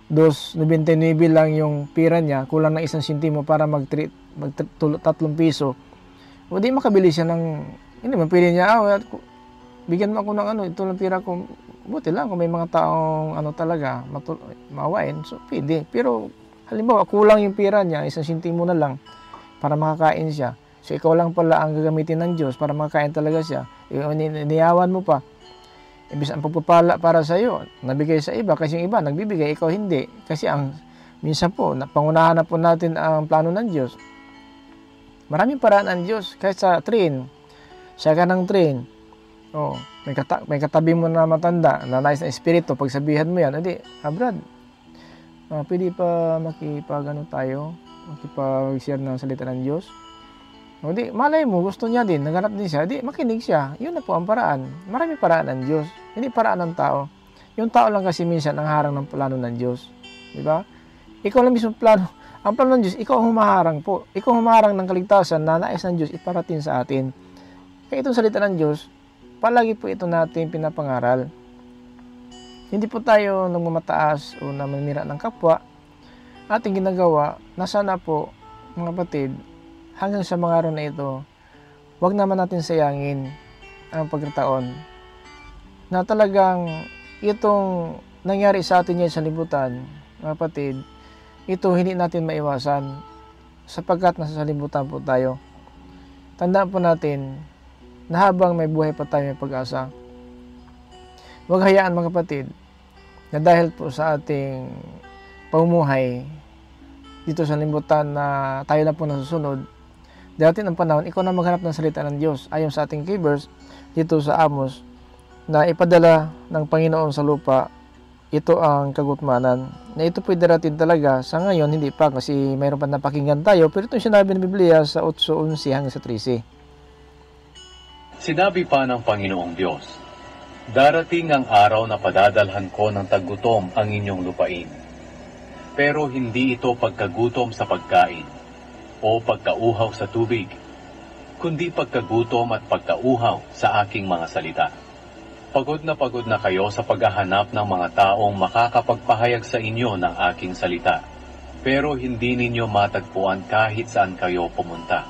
2.99 lang yung pira niya, kulang na isang sintimo para mag 3 piso. O di makabili siya ng, hindi man pili niya, bigyan mo ako ng ito lang pira ko. Buti lang kung may mga taong talaga, maawain, so pwede. Pero halimbawa, kulang yung pira niya, isang sintimo na lang para makakain siya. So ikaw lang pala ang gagamitin ng Diyos para makakain talaga siya. Niyawan mo pa. Ibig ang pagpapala para sa iyo, nabigay sa iba kasi yung iba nagbibigay, ikaw hindi. Kasi minsan po, pangunahan na po natin ang plano ng Diyos. Maraming paraan ang Diyos. Kahit sa train, siya ka ng train. Oh, may katabi mo na matanda, na nais na espiritu, pagsabihan mo yan, hindi, Brad, pwede pa makipag-share ng salita ng Diyos. O di, malay mo, gusto niya din, naghanap din siya, di, makinig siya. Yun na po ang paraan. Marami paraan ng Diyos. Hindi paraan ng tao. Yung tao lang kasi minsan ang harang ng plano ng Diyos. Di ba? Ikaw lang mismo plano. Ang plano ng Diyos, ikaw ang humaharang po. Ikaw humaharang ng kaligtasan na nais ng Diyos iparating sa atin. Kaya itong salita ng Diyos, palagi po ito natin pinapangaral. Hindi po tayo nagmamataas o namanira ng kapwa. Ating ginagawa na sana po, mga kapatid, hanggang sa mga araw na ito, huwag naman natin sayangin ang pagkataon na talagang itong nangyari sa atin ngayon sa libutan, mga kapatid, ito hindi natin maiwasan sapagkat nasa salibutan po tayo. Tandaan po natin na habang may buhay pa tayo, may pag-asa. Huwag hayaan, mga kapatid, na dahil po sa ating pamumuhay dito sa libutan na tayo na po nasusunod, dati ng panahon, ikaw na maghanap ng salita ng Diyos. Ayon sa ating key verse dito sa Amos, na ipadala ng Panginoon sa lupa, ito ang kagutmanan. Na ito po'y darating talaga. Sa ngayon, hindi pa kasi mayroon pa napakinggan tayo. Pero ito yung sinabi ng Biblia sa 8:11 hanggang sa 13. Sinabi pa ng Panginoong Diyos, darating ang araw na padadalhan ko ng taggutom ang inyong lupain. Pero hindi ito pagkagutom sa pagkain o pagkauhaw sa tubig, kundi pagkagutom at pagkauhaw sa aking mga salita. Pagod na kayo sa paghahanap ng mga taong makakapagpahayag sa inyo ng aking salita, pero hindi ninyo matagpuan kahit saan kayo pumunta.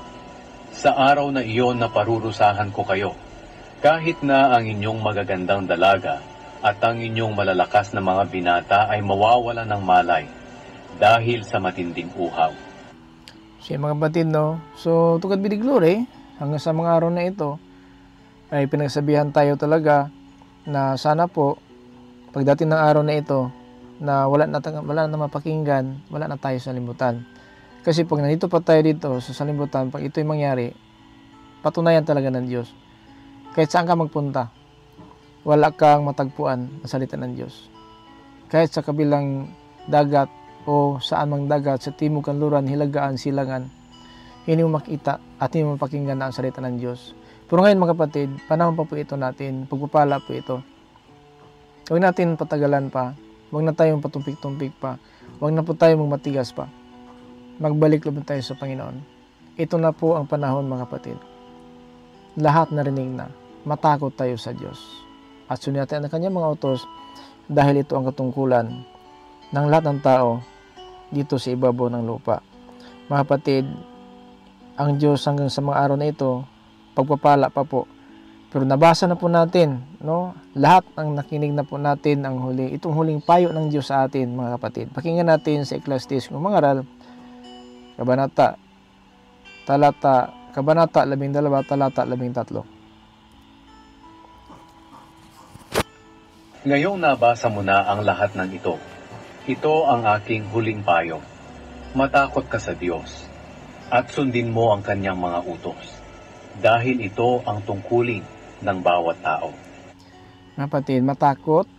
Sa araw na iyon na parurusahan ko kayo, kahit na ang inyong magagandang dalaga at ang inyong malalakas na mga binata ay mawawala ng malay dahil sa matinding uhaw. So mga kapatid, no? So, to God be the glory, hanggang sa mga araw na ito, ay pinagsabihan tayo talaga na sana po, pagdating ng araw na ito, na wala na mapakinggan, wala na tayo sa libutan. Kasi pag nandito pa tayo dito sa salibutan, pag ito'y mangyari, patunayan talaga ng Diyos. Kahit saan ka magpunta, wala kang matagpuan ang salita ng Diyos. Kahit sa kabilang dagat, o saan mang dagat, sa timog, kanluran, hilagaan, silangan, hindi mo makita at hindi mo mapakinggan na ang salita ng Diyos. Pero ngayon, mga kapatid, panahon pa po ito natin, pagpapala po ito. Huwag natin patagalan pa, huwag na tayong patumpik-tumpik pa, huwag na po tayong magmatigas pa. Magbalik loob tayo sa Panginoon. Ito na po ang panahon, mga kapatid. lahat narinig na, matakot tayo sa Diyos. At sundin natin ang kanyang mga utos dahil ito ang katungkulan ng lahat ng tao dito sa ibabaw ng lupa. Mga kapatid, ang Diyos hanggang sa mga araw na ito, pagpapala pa po. Pero nabasa na po natin, no? Lahat ang nakinig na po natin itong huling payo ng Diyos sa atin, mga kapatid. Pakinggan natin sa Ecclesiastes ng Mangaral, Kabanata 12, talata 13. Ngayong nabasa mo na ang lahat ng ito, ito ang aking huling payo. Matakot ka sa Diyos, at sundin mo ang kanyang mga utos, dahil ito ang tungkulin ng bawat tao. Kapatid, matakot,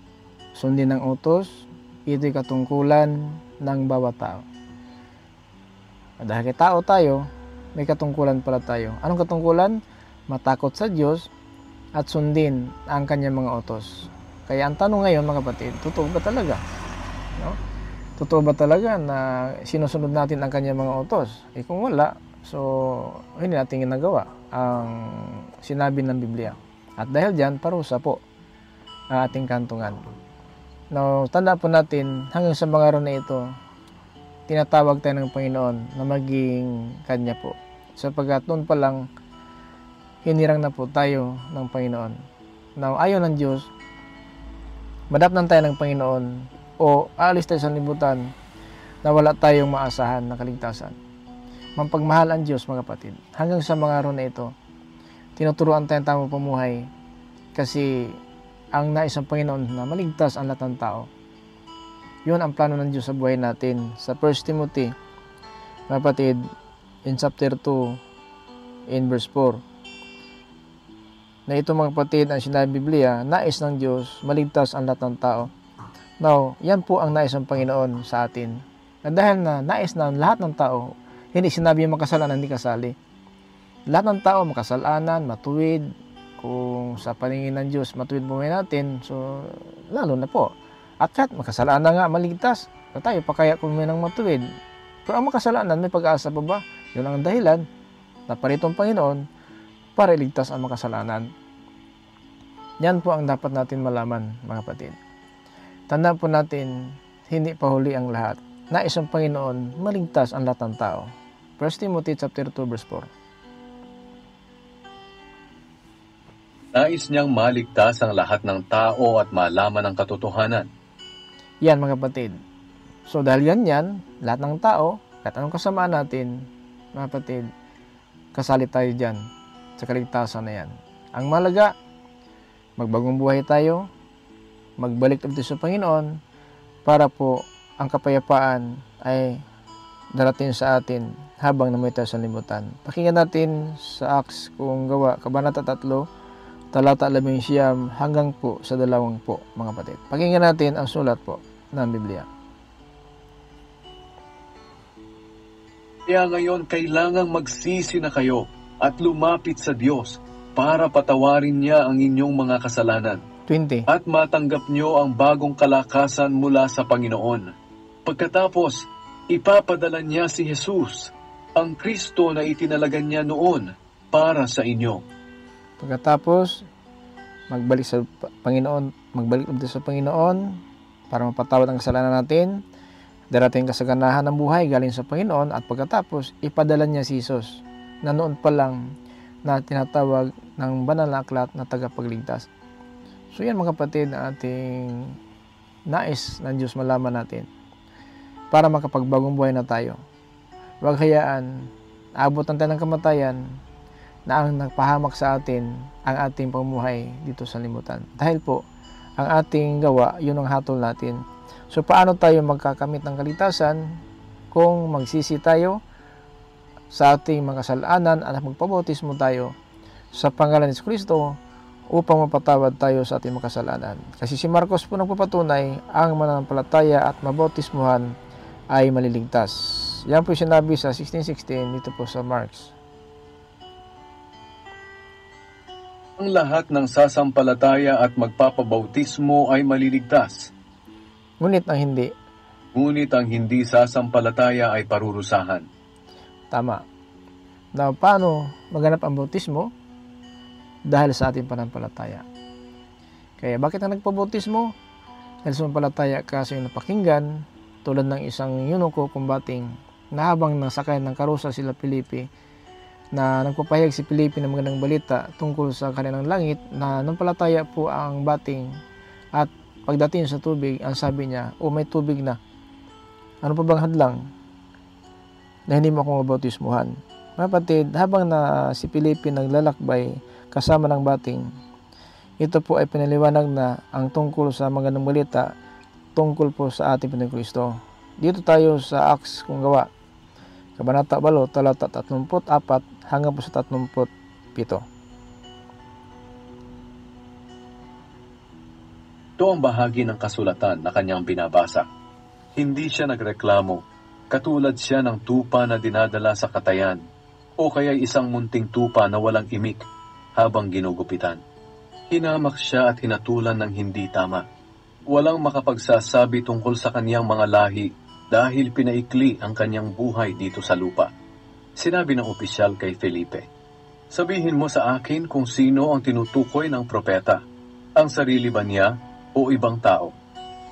sundin ang utos, ito'y katungkulan ng bawat tao. Dahil kay tao tayo, may katungkulan pala tayo. Anong katungkulan? Matakot sa Diyos at sundin ang kanyang mga utos. Kaya ang tanong ngayon, mga kapatid, totoo ba talaga? No? Totoo ba talaga na sinusunod natin ang kanyang mga utos? Kung wala, so hindi natin ginagawa ang sinabi ng Biblia. At dahil dyan, parusa po ang ating kantungan. Now, tanda po natin, hanggang sa mga araw na ito, tinatawag tayo ng Panginoon na maging Kanya po. Sapagkat noon pa lang, hinirang na po tayo ng Panginoon. Now, ayaw ng Diyos, madapnan tayo ng Panginoon o aalis tayo sa libutan na wala tayong maasahan na kaligtasan. Mampagmahal ang Diyos, mga kapatid. Hanggang sa mga araw na ito, tinuturuan tayong tamang pamuhay kasi ang nais ng Panginoon na maligtas ang lahat ng tao. Yun ang plano ng Diyos sa buhay natin. Sa 1 Timothy, mga kapatid, in chapter 2, in verse 4, na ito, mga kapatid, ang sinabi Biblia, nais ng Diyos maligtas ang lahat ng tao. Now, yan po ang nais ng Panginoon sa atin. At dahil na nais na lahat ng tao, hindi sinabi yung makasalanan, hindi kasali. Lahat ng tao makasalanan, matuwid. Kung sa paningin ng Diyos, matuwid buhay natin, so lalo na po. At kahit makasalanan nga, maligtas. So, tayo pa kaya kung may nang matuwid. Pero ang makasalanan, may pag-asa pa ba? Yun ang dahilan na paritong Panginoon para iligtas ang makasalanan. Yan po ang dapat natin malaman, mga kapatid. Tandaan po natin, hindi pa huli ang lahat. Nais ang Panginoon maligtas ang lahat ng tao. 1 Timothy chapter 2 verse 4. Nais niyang maligtas ang lahat ng tao at malaman ang katotohanan. Yan, mga kapatid. So dahil yan, lahat ng tao, kahit anong kasamaan natin, mga kapatid, kasali tayo dyan sa kaligtasan na yan. Ang malaga, magbagong buhay tayo, magbalik tayo sa Panginoon, para po ang kapayapaan ay darating sa atin habang namuhay tayo sa libutan. Pakinggan natin sa Acts kung gawa, Kabanata 3, talata 11 hanggang po sa 20 po, mga kapatid. Pakinggan natin ang sulat po ng Biblia. Kaya ngayon kailangang magsisi na kayo at lumapit sa Diyos para patawarin niya ang inyong mga kasalanan 20. at matanggap niyo ang bagong kalakasan mula sa Panginoon. Pagkatapos, ipapadala niya si Jesus, ang Kristo na itinalagan niya noon para sa inyo. Pagkatapos, magbalik sa Panginoon para mapatawad ang kasalanan natin. Darating kasaganahan ng buhay galing sa Panginoon at pagkatapos, ipadala niya si Jesus na noon pa lang na tinatawag ng banal na aklat na tagapagligtas. So yan, mga kapatid, ang ating nais ng Diyos malaman natin para makapagbagong buhay na tayo. Huwag hayaan, aabot tayo ng kamatayan na ang nagpahamak sa atin ang ating pamuhay dito sa limutan. Dahil po, ang ating gawa, yun ang hatol natin. So paano tayo magkakamit ng kaligtasan kung magsisi tayo sa ating mga kasalanan at magpabautismo tayo sa pangalan ni Kristo upang mapatawad tayo sa ating mga kasalanan. Kasi si Marcos po nagpapatunay, ang mananampalataya at mabautismuhan ay maliligtas. Yan po sinabi sa 16:16 dito po sa Marks. Ang lahat ng sasampalataya at magpapabautismo ay maliligtas. Ngunit ang hindi sasampalataya ay parurusahan. Tama. Now, paano maganap ang bautismo? dahil sa ating pananampalataya. Kaya bakit ang nagpabautismo? Dahil sumampalataya ka sa iyong napakinggan, tulad ng isang eunuko kumbating na habang nasakay ng karusa sila Felipe, na nagpapahayag si Felipe ng magandang balita tungkol sa kanilang langit, na nampalataya po ang bating, at pagdating sa tubig, ang sabi niya, may tubig na. Ano pa bang hadlang na hindi mo ako mabautismuhan? Mga kapatid, habang na si Felipe naglalakbay kasama ng bating, ito po ay pinaliwanag na ang tungkol sa magandang balita tungkol po sa ating Panginoong Kristo. Dito tayo sa Acts kung gawa, Kabanata 8, talata 34 hanggang po sa 37. Ito ang bahagi ng kasulatan na kanyang binabasa. Hindi siya nagreklamo, katulad siya ng tupa na dinadala sa katayan, o kaya isang munting tupa na walang imik habang ginugupitan. Hinamak siya at hinatulan ng hindi tama. Walang makapagsasabi tungkol sa kanyang mga lahi dahil pinaikli ang kanyang buhay dito sa lupa. Sinabi ng opisyal kay Felipe, "Sabihin mo sa akin kung sino ang tinutukoy ng propeta, ang sarili ba niya o ibang tao?"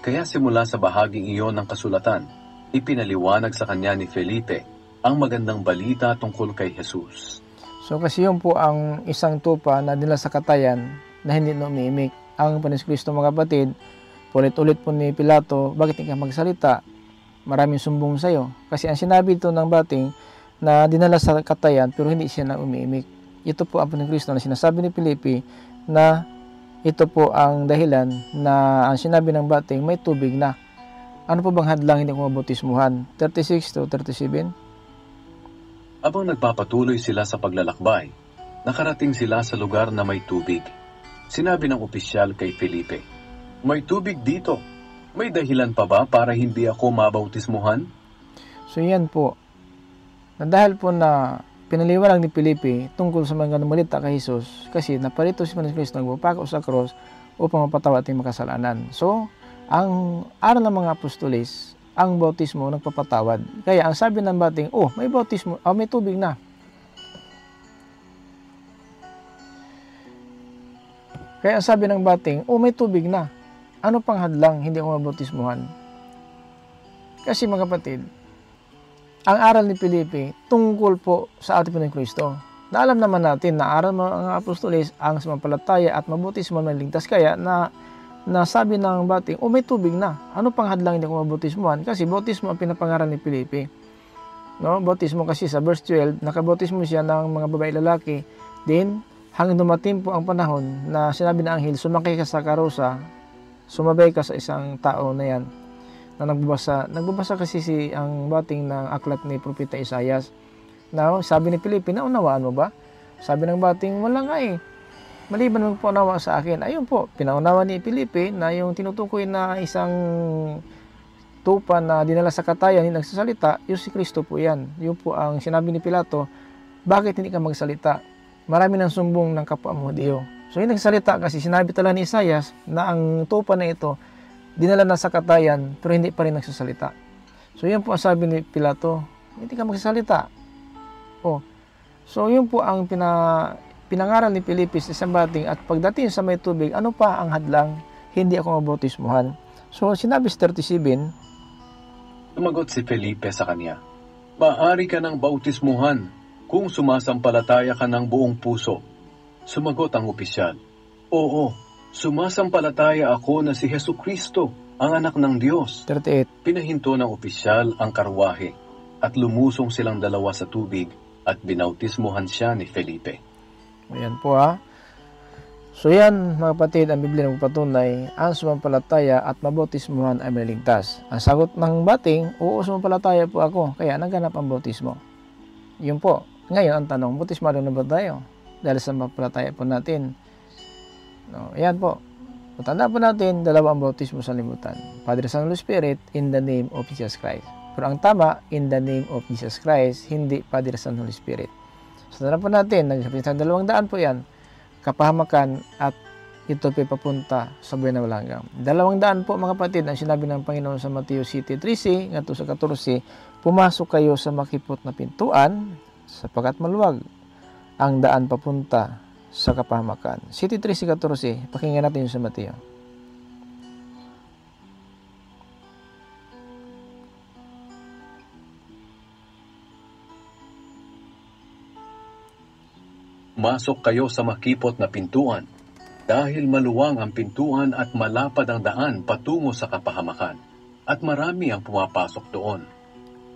Kaya simula sa bahaging iyon ng kasulatan, ipinaliwanag sa kanya ni Felipe ang magandang balita tungkol kay Jesus. So kasi yun po ang isang tupa na nila sa katayan na hindi na umiimik. Ang Panginoon Kristo, mga kapatid, ulit-ulit po ni Pilato, bakit hindi ka magsalita? Maraming sumbong sa'yo. Kasi ang sinabi ito ng bating na dinala sa katayan pero hindi siya na umiimik. Ito po ang Panginoon Kristo na sinasabi ni Felipe na ito po ang dahilan na ang sinabi ng bating may tubig na. Ano po bang hadlang hindi ko mabautismuhan? 36 to 37. Habang nagpapatuloy sila sa paglalakbay, nakarating sila sa lugar na may tubig. Sinabi ng opisyal kay Felipe, "May tubig dito. May dahilan pa ba para hindi ako mabautismuhan?" So yan po. Na dahil po na pinaliwanag ni Felipe tungkol sa mga balita kay Jesus, kasi naparito si Panginoon Kristo nagpapako sa cross upang mapatawad ating makasalanan. So, ang aral ng mga apostolis, ang bautismo nagpapatawad. Kaya ang sabi ng bating, may bautismo, may tubig na. Kaya ang sabi ng bating, may tubig na. Ano pang hadlang hindi ako mabautismuhan? Kasi mga kapatid, ang aral ni Felipe tungkol po sa ating Panginoong Kristo. Na alam naman natin na aral ng mga apostolis ang sumampalataya at mabautismo may ligtas. Kaya na sabi ng bating, may tubig na. Ano pang hadlang hindi ako mabautismuhan? Kasi bautismo ang pinapangaral ni Felipe. No? Bautismo kasi sa verse 12, nakabautismo siya ng mga babae lalaki. Then, hanggang dumating po ang panahon na sinabi ng anghel, sumakay ka sa karusa, sumabay ka sa isang tao na yan na nagbabasa. Nagbabasa kasi ang bating ng aklat ni Propeta Isaias. Now, sabi ni Felipe, naunawaan mo ba? Sabi ng bating, wala nga eh. Maliban magpaunawa sa akin. Ayun po, pinaunawa ni Felipe na yung tinutukoy na isang tupa na dinala sa katayan, hindi nagsasalita, yung si Kristo po yan. Yun po ang sinabi ni Pilato, bakit hindi ka magsalita? Marami ng sumbong ng kapwa mo, Dio. So yung nagsalita kasi sinabi tala ni Isaias na ang tupa na ito, dinala na sa katayan, pero hindi pa rin nagsasalita. So yun po ang sabi ni Pilato, hindi ka magsasalita. So yun po ang pinangaral ni Felipe sa isang bating, at pagdating sa may tubig, ano pa ang hadlang? Hindi ako mabautismuhan. So sinabi sa 37, Sumagot si Felipe sa kanya, "Maaari ka ng bautismuhan kung sumasampalataya ka ng buong puso." Sumagot ang opisyal, "Oo, sumasampalataya ako na si Jesucristo, ang anak ng Diyos." 38. Pinahinto ng opisyal ang karwahe at lumusong silang dalawa sa tubig at binautismuhan siya ni Felipe. Ayan po ha. So yan mga kapatid, ang Biblia nagpapatunay, ang sumampalataya at mabautismuhan ay maliligtas. Ang sagot ng bating, oo, sumampalataya po ako, kaya naghanap ang bautismo. Yun po. Ngayon ang tanong, bautismado na ba tayo? Dahil sa sumampalataya po natin. No, ayan po. Matanda po natin, dalawa ang bautismo sa limutan. Padre, Son, Holy Spirit, in the name of Jesus Christ. Pero ang tama, in the name of Jesus Christ, hindi Padre, Son, Holy Spirit. So tanda po natin, nagsasabi sa 200 po yan, kapahamakan at ito po papunta sa buhay na walang hanggan. 200 po mga kapatid, ang sinabi ng Panginoon sa Mateo City 13, nga sa 14, pumasok kayo sa makipot na pintuan sapagkat maluwag ang daan papunta sa kapahamakan. City 3:14, pakinggan natin yung sa Mateo. Masok kayo sa makipot na pintuan, dahil maluwang ang pintuan at malapad ang daan patungo sa kapahamakan, at marami ang pumapasok doon.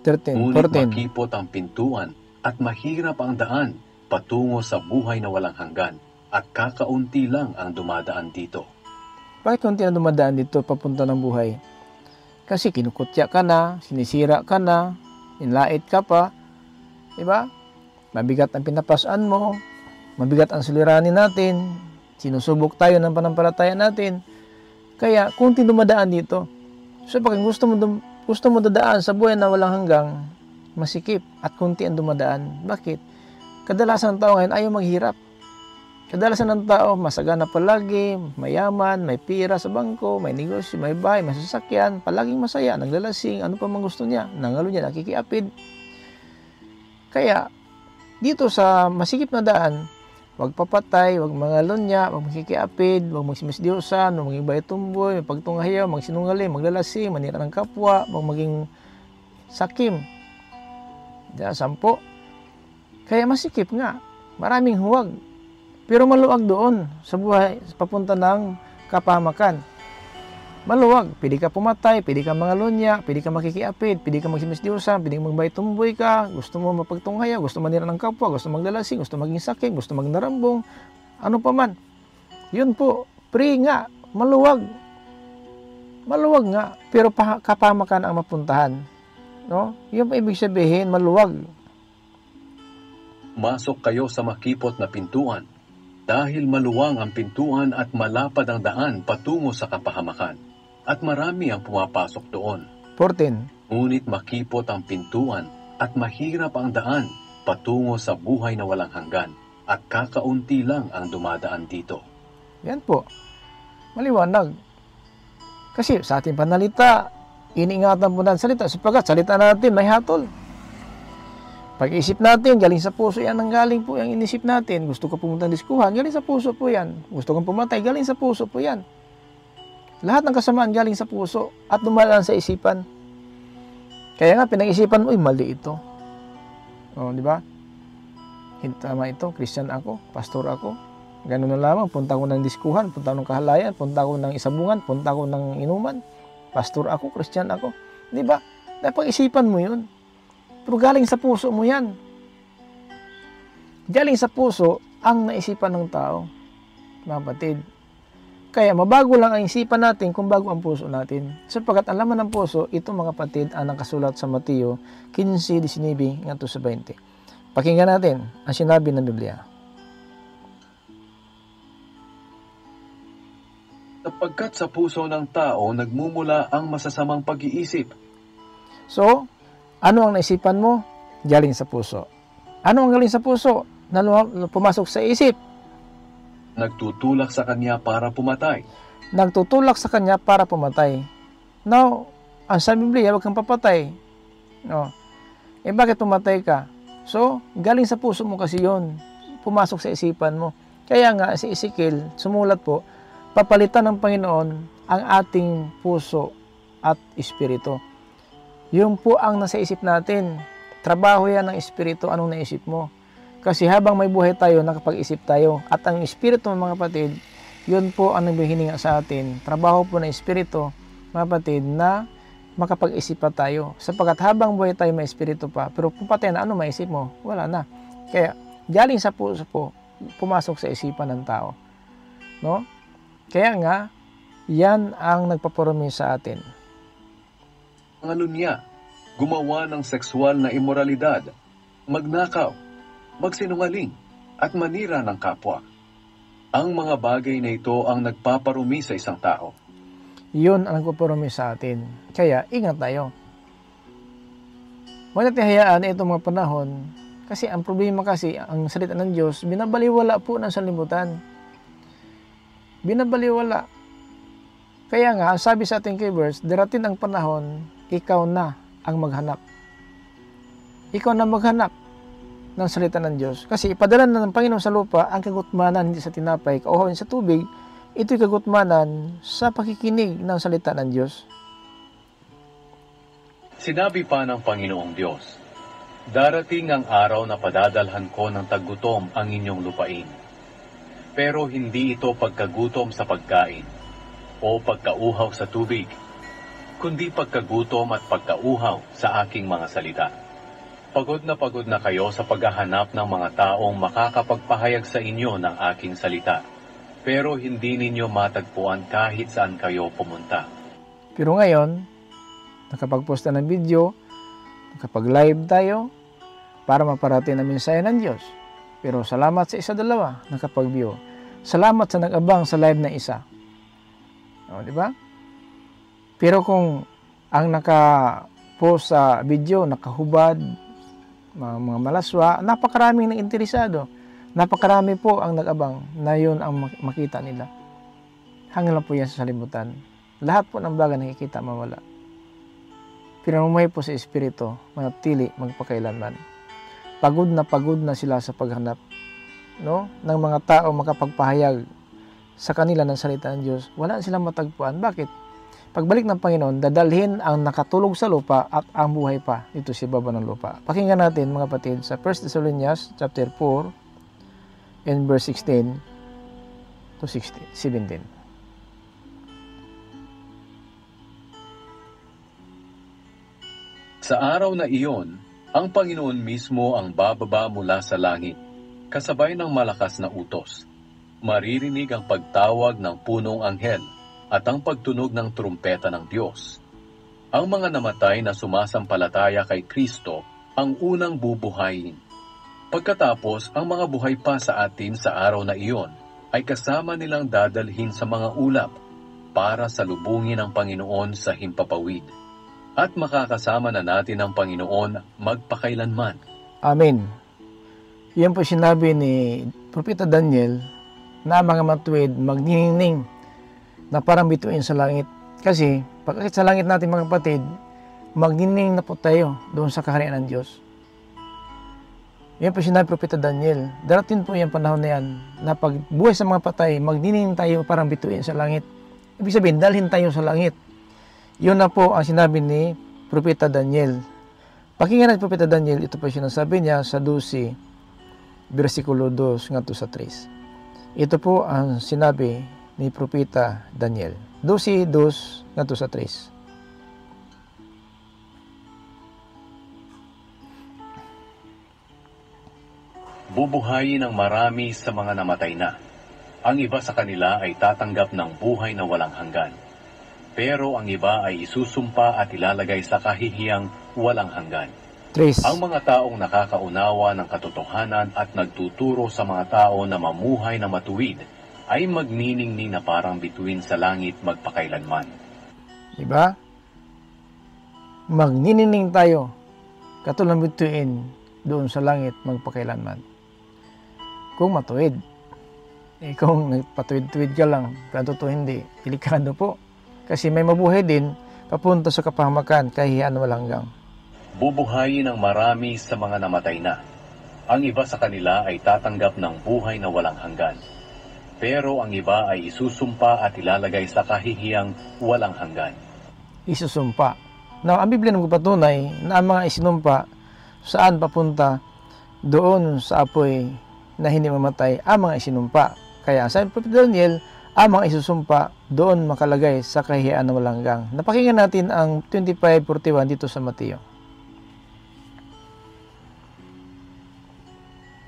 13, Ngunit 14. makipot ang pintuan at mahirap ang daan patungo sa buhay na walang hanggan, at kakaunti lang ang dumadaan dito. Bakit konti na dumadaan dito papunta ng buhay? Kasi kinukutya ka na, sinisira ka na, inlait ka pa, diba? Mabigat ang pinapasaan mo, mabigat ang suliranin natin, sinusubok tayo ng panampalataya natin. Kaya, kunti dumadaan dito. So, pag gusto mo dadaan sa buhay na walang hanggang, masikip at kunti ang dumadaan. Bakit? Kadalasan ng tao ngayon ayaw maghirap. Kadalasan ng tao masagana palagi, mayaman, may pira sa bangko, may negosyo, may bahay, may sasakyan, palaging masaya, naglalasing, ano pa man gusto niya, nangalo niya, nakikiapid. Kaya, dito sa masikip na daan, wag papatay, wag mangalunya, wag magkikiapid, wag magsimisdiyosan, wag maging bayatumboy, pagtunghayaw, magsinungaling, maglalasing, manira ng kapwa, wag maging sakim. Diyan, 10. Kaya masikip nga, maraming huwag. Pero maluwag doon sa buhay, papunta ng kapahamakan. Maluwag, pwede ka pumatay, pwede ka mangalunya, pwede ka makikiapid, pwede ka magsimisdiyosan, pwede magbaytumboy ka, gusto mo mapagtunghaya, gusto manira ng kapwa, gusto maglalasing, gusto maging sakim, gusto magnarambong, ano pa man. Yun po, free nga, maluwag. Maluwag nga, pero kapahamakan ang mapuntahan. No? Yun pa ibig sabihin, maluwag. Masok kayo sa makipot na pintuan, dahil maluwang ang pintuan at malapad ang daan patungo sa kapahamakan, at marami ang pumapasok doon. 14. Ngunit makipot ang pintuan at mahirap ang daan patungo sa buhay na walang hanggan, at kakaunti lang ang dumadaan dito. Yan po, maliwanag. Kasi sa ating panalita, iniingatan po natin salita, sapagkat salita natin may hatol. Pag-isip natin, galing sa puso yan, ang galing po yung inisip natin. Gusto ko pumunta ng diskuhan, galing sa puso po yan. Gusto kong pumatay, galing sa puso po yan. Lahat ng kasamaan galing sa puso at dumadaan sa isipan. Kaya nga, pinag-isipan mo, mali ito. O, di ba? Tama ito, Christian ako, pastor ako. Ganun na lamang, punta ko ng diskuhan, punta ko ng kahalayan, punta ko ng isabungan, punta ko ng inuman. Pastor ako, Christian ako. Di ba? Napag-isipan mo yun. Pero galing sa puso mo yan. Galing sa puso ang naisipan ng tao. Mga kapatid. Kaya mabago lang ang isipan natin kung bago ang puso natin. Sapagkat ang laman ng puso, ito mga kapatid ang nakasulat sa Mateo 15:19 ngadto sa 20. Pakinggan natin ang sinabi ng Biblia. Sapagkat sa puso ng tao nagmumula ang masasamang pag-iisip. So, ano ang naisipan mo? Galing sa puso. Ano ang galing sa puso? Pumasok sa isip. Nagtutulak sa kanya para pumatay. Nagtutulak sa kanya para pumatay. Now, ang sa Biblia, huwag kang papatay. No. Bakit pumatay ka? So, galing sa puso mo kasi yon. Pumasok sa isipan mo. Kaya nga, si Ezekiel, sumulat po, papalitan ng Panginoon ang ating puso at espiritu. Yung po ang nasa isip natin. Trabaho yan ng espiritu, anong naisip mo. Kasi habang may buhay tayo, nakapag-isip tayo. At ang espiritu, mga kapatid, yun po ang naghihininga sa atin. Trabaho po ng espiritu, mga kapatid, na makapag-isip pa tayo. Sapagkat habang buhay tayo, may espiritu pa. Pero kung patay na, ano maisip mo? Wala na. Kaya, galing sa puso po, pumasok sa isipan ng tao. No? Kaya nga, yan ang nagpaparumi sa atin. Mangalunya, gumawa ng sexual na imoralidad, magnakaw, magsinungaling, at manira ng kapwa. Ang mga bagay na ito ang nagpaparumi sa isang tao. Yun ang nagpaparumi sa atin. Kaya, ingat tayo. Huwag natin hayaan itong mga panahon, kasi ang problema kasi, ang salita ng Diyos, binabaliwala po ng sanlibutan. Binabaliwala. Kaya nga, sabi sa ating keywords, darating ang panahon, ikaw na ang maghanap. Ikaw na maghanap. ng salita ng Diyos. Kasi ipadala na ng Panginoon sa lupa ang kagutmanan hindi sa tinapay, kauhaw sa tubig. Ito'y kagutmanan sa pakikinig ng salita ng Diyos. Sinabi pa ng Panginoong Diyos, darating ang araw na padadalhan ko ng taggutom ang inyong lupain. Pero hindi ito pagkagutom sa pagkain o pagkauhaw sa tubig, kundi pagkagutom at pagkauhaw sa aking mga salita. Pagod na kayo sa paghahanap ng mga taong makakapagpahayag sa inyo ng aking salita, pero hindi ninyo matagpuan kahit saan kayo pumunta. Pero ngayon, nakapag-post na ng video, nakapag-live tayo para maparating ang mensahe ng Diyos. Pero salamat sa isa-dalawa, nakapag-view. Salamat sa nag-abang sa live na isa. O, di ba? Pero kung ang naka-post sa video, nakahubad, mga malaswa, napakaraming nang interesado. Napakarami po ang nag-abang na yun ang makita nila. Hanggang lang po yan sa salimutan. Lahat po ng bagay nakikita mawala. Pinamumuhay po sa Espiritu, manatili magpakailanman. Pagod na sila sa paghanap, no, ng mga tao makapagpahayag sa kanila ng salita ng Diyos. Wala silang matagpuan. Bakit? Pagbalik ng Panginoon, dadalhin ang nakatulog sa lupa at ang buhay pa dito sa baba ng lupa. Pakinggan natin mga kapatid sa 1 Thessalonians chapter 4 and verse 16 to 17. Sa araw na iyon, ang Panginoon mismo ang bababa mula sa langit, kasabay ng malakas na utos. Maririnig ang pagtawag ng punong anghel at ang pagtunog ng trumpeta ng Diyos. Ang mga namatay na sumasampalataya kay Kristo ang unang bubuhayin. Pagkatapos, ang mga buhay pa sa atin sa araw na iyon ay kasama nilang dadalhin sa mga ulap para salubungin ang Panginoon sa himpapawid. At makakasama na natin ang Panginoon magpakailanman. Amen. Yan po sinabi ni Propeta Daniel na mga matuwid magniningning na parang bituin sa langit. Kasi pagkakit sa langit natin mga kapatid, magniningning na po tayo doon sa kaharian ng Diyos. Yan po sinabi Propeta Daniel. Darating po yung panahon na yan na pag buhay sa mga patay, magniningning tayo parang bituin sa langit. Ibig sabihin, dalhin tayo sa langit. Yun na po ang sinabi ni Propeta Daniel. Pakinggan natin Propeta Daniel, ito po sinasabi niya sa 12, versikulo 2 ngadto sa 3. Ito po ang sinabi ni Propeta Daniel. 12:2 ngadto sa 3. Bubuhayin ang marami sa mga namatay na. Ang iba sa kanila ay tatanggap ng buhay na walang hanggan. Pero ang iba ay isusumpa at ilalagay sa kahihiyang walang hanggan. 3. Ang mga taong nakakaunawa ng katotohanan at nagtuturo sa mga tao na mamuhay na matuwid ay magniningning na parang bituin sa langit magpakailanman. Diba? Magniningning tayo katulad ng bituin doon sa langit magpakailanman. Kung matuwid. Kung nagpatuwid-tuwid ka lang, pero totoo hindi, delikado po. Kasi may mabuhay din papunta sa kapahamakan kahiyaan walang hanggan. Bubuhayin ang marami sa mga namatay na. Ang iba sa kanila ay tatanggap ng buhay na walang hanggan. Pero ang iba ay isusumpa at ilalagay sa kahihiyang walang hanggan. Isusumpa. Now, ang Biblia nagpapatunay na ang mga isinumpa saan papunta doon sa apoy na hindi mamatay ang mga isinumpa. Kaya sa Propeta Daniel, ang mga isusumpa doon makalagay sa kahiyaan na walang hanggan. Napakinggan natin ang 25:41 dito sa Mateo.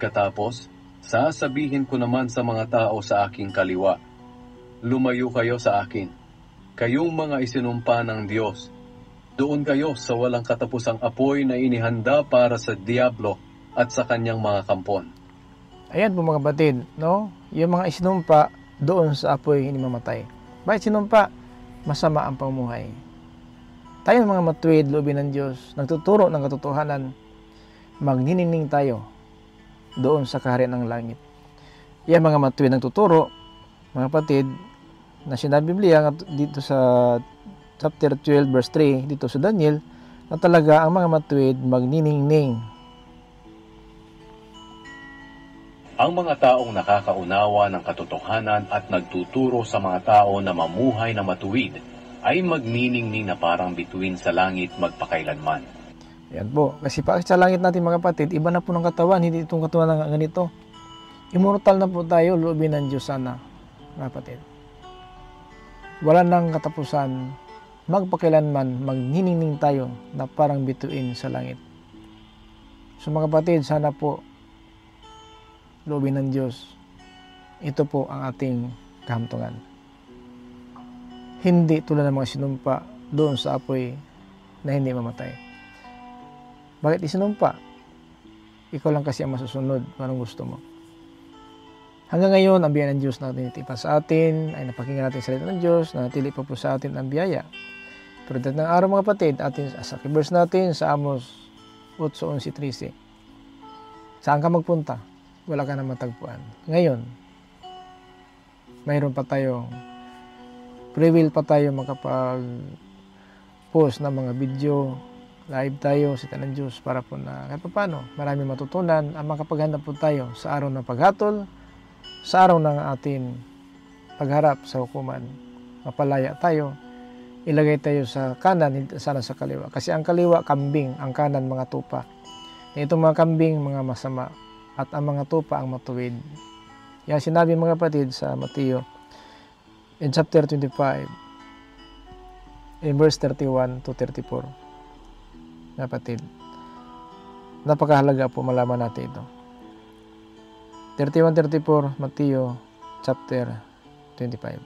Katapos, sasabihin ko naman sa mga tao sa aking kaliwa, lumayo kayo sa akin, kayong mga isinumpa ng Diyos. Doon kayo sa walang katapusang apoy na inihanda para sa diablo at sa kanyang mga kampon. Ayan po mga kapatid, no? Yung mga isinumpa doon sa apoy hindi mamatay. Bakit sinumpa? Masama ang pamumuhay. Tayo mga matuwid, loobin ng Diyos, nagtuturo ng katotohanan, magniningning tayo doon sa kaharian ng langit. Yan mga matuwid nagtuturo, mga kapatid, na sinabi Biblia dito sa chapter 12 verse 3 dito sa Daniel, na talaga ang mga matuwid magniningning Ang mga taong nakakaunawa ng katotohanan at nagtuturo sa mga tao na mamuhay na matuwid ay magniningning na parang bituin sa langit magpakailanman. Yan po. Kasi pag sa langit natin mga kapatid, iba na po ng katawan, hindi itong katawan na ganito. Immortal na po tayo, loobin ng Diyos sana, mga kapatid. Wala nang katapusan, magpakailanman, magniningning tayo na parang bituin sa langit. So mga kapatid, sana po, loobin ng Diyos, ito po ang ating kahamtungan. Hindi tulad ng mga sinumpa doon sa apoy na hindi mamatay. Bakit isinumpa? Ikaw lang kasi ang masusunod kung anong gusto mo. Hanggang ngayon, ang biyaya ng Diyos na tinitipan sa atin, ay napakinggan natin sa salita ng Diyos, na natili pa po sa atin ang biyaya. Pero dahil ng araw mga kapatid, atin, sa verse natin sa Amos 8:11-13, saan ka magpunta? Wala ka na matagpuan. Ngayon, mayroon pa tayong free will pa tayo makapag-post ng mga video, live tayo sa ng Diyos para po na kahit paano marami matutunan ang makapaghanda po tayo sa araw ng paghatol, sa araw ng ating pagharap sa hukuman. Mapalaya tayo, ilagay tayo sa kanan, hindi sana sa kaliwa. Kasi ang kaliwa, kambing, ang kanan, mga tupa. Itong mga kambing, mga masama, at ang mga tupa ang matuwid. Yan sinabi mga kapatid sa Mateo in chapter 25 in verse 31-34. Kapatid, napakahalaga po malaman natin ito. 31-34 Mateo chapter 25.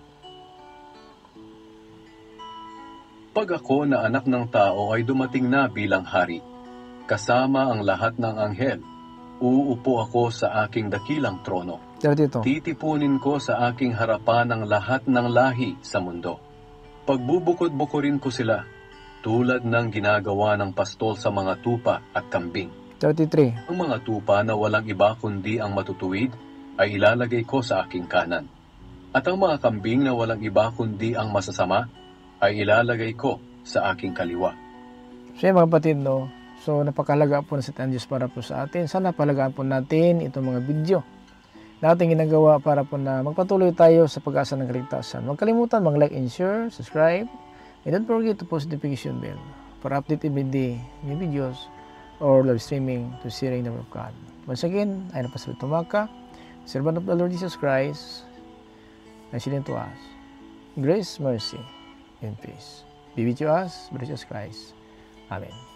Pag ako na anak ng tao ay dumating na bilang hari, kasama ang lahat ng anghel, uupo ako sa aking dakilang trono. 32. Titipunin ko sa aking harapan ang lahat ng lahi sa mundo. Pagbubukod-bukurin ko sila, tulad ng ginagawa ng pastol sa mga tupa at kambing. 33. Ang mga tupa na walang iba kundi ang matutuwid ay ilalagay ko sa aking kanan. At ang mga kambing na walang iba kundi ang masasama ay ilalagay ko sa aking kaliwa. So mga kapatid, no? So napakahalaga po na sa Diyos para po sa atin. Sana palagaan po natin itong mga video na ating ginagawa para po na magpatuloy tayo sa pag-asa ng kaligtasan. Huwag kalimutan mag-like and share, subscribe, and don't forget to post the notification bell for update every day new videos or live streaming to sharing the word of God. Once again, I am Pastor Tomaka, servant of the Lord Jesus Christ, and sending to us grace, mercy, and peace. Be with you us, Jesus Christ. Amen.